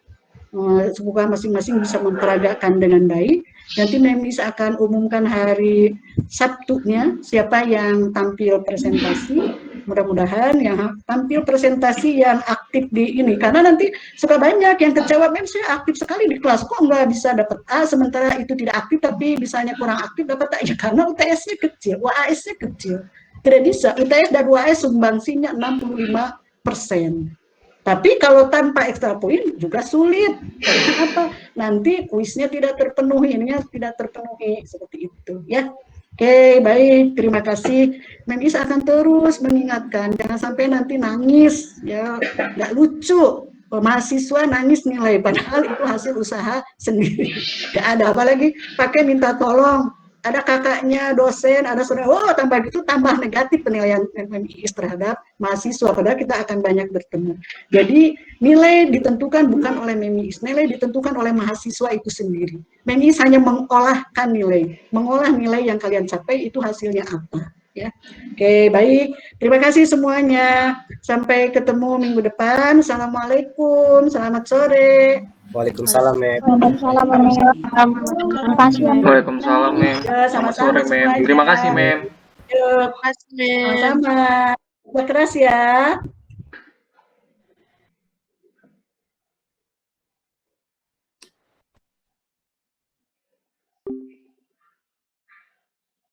Semoga masing-masing bisa memperagakan dengan baik. Nanti MEMIS akan umumkan hari Sabtunya siapa yang tampil presentasi. Mudah-mudahan yang tampil presentasi yang aktif di ini, karena nanti suka banyak yang kecewa, MEM saya aktif sekali di kelas, kok nggak bisa dapat A, sementara itu tidak aktif tapi misalnya kurang aktif dapat A, ya karena UTS-nya kecil, UAS-nya kecil. Tidak bisa, UTS dan UAS sumbangsinya 65%. Tapi kalau tanpa ekstra poin juga sulit. Karena apa? Nanti kuisnya tidak terpenuhi, ininya tidak terpenuhi, seperti itu ya. Oke, baik, terima kasih. MEMIS akan terus mengingatkan, jangan sampai nanti nangis, ya, nggak lucu. Mahasiswa nangis nilai, padahal itu hasil usaha sendiri. Nggak ada, apalagi pakai minta tolong. Ada kakaknya, dosen, ada saudara, oh tambah gitu, tambah negatif penilaian MEMIS terhadap mahasiswa, padahal kita akan banyak bertemu. Jadi nilai ditentukan bukan oleh MEMIS, nilai ditentukan oleh mahasiswa itu sendiri. MEMIS hanya mengolahkan nilai, mengolah nilai yang kalian capai itu hasilnya apa. Ya, oke, baik, terima kasih semuanya. Sampai ketemu minggu depan. Assalamualaikum, selamat sore. Waalaikumsalam, Mem. Waalaikumsalam. Terima kasih. Waalaikumsalam, Mem. Selamat sore, Mem. Terima kasih, Mem. Sama-sama. Bekeras ya.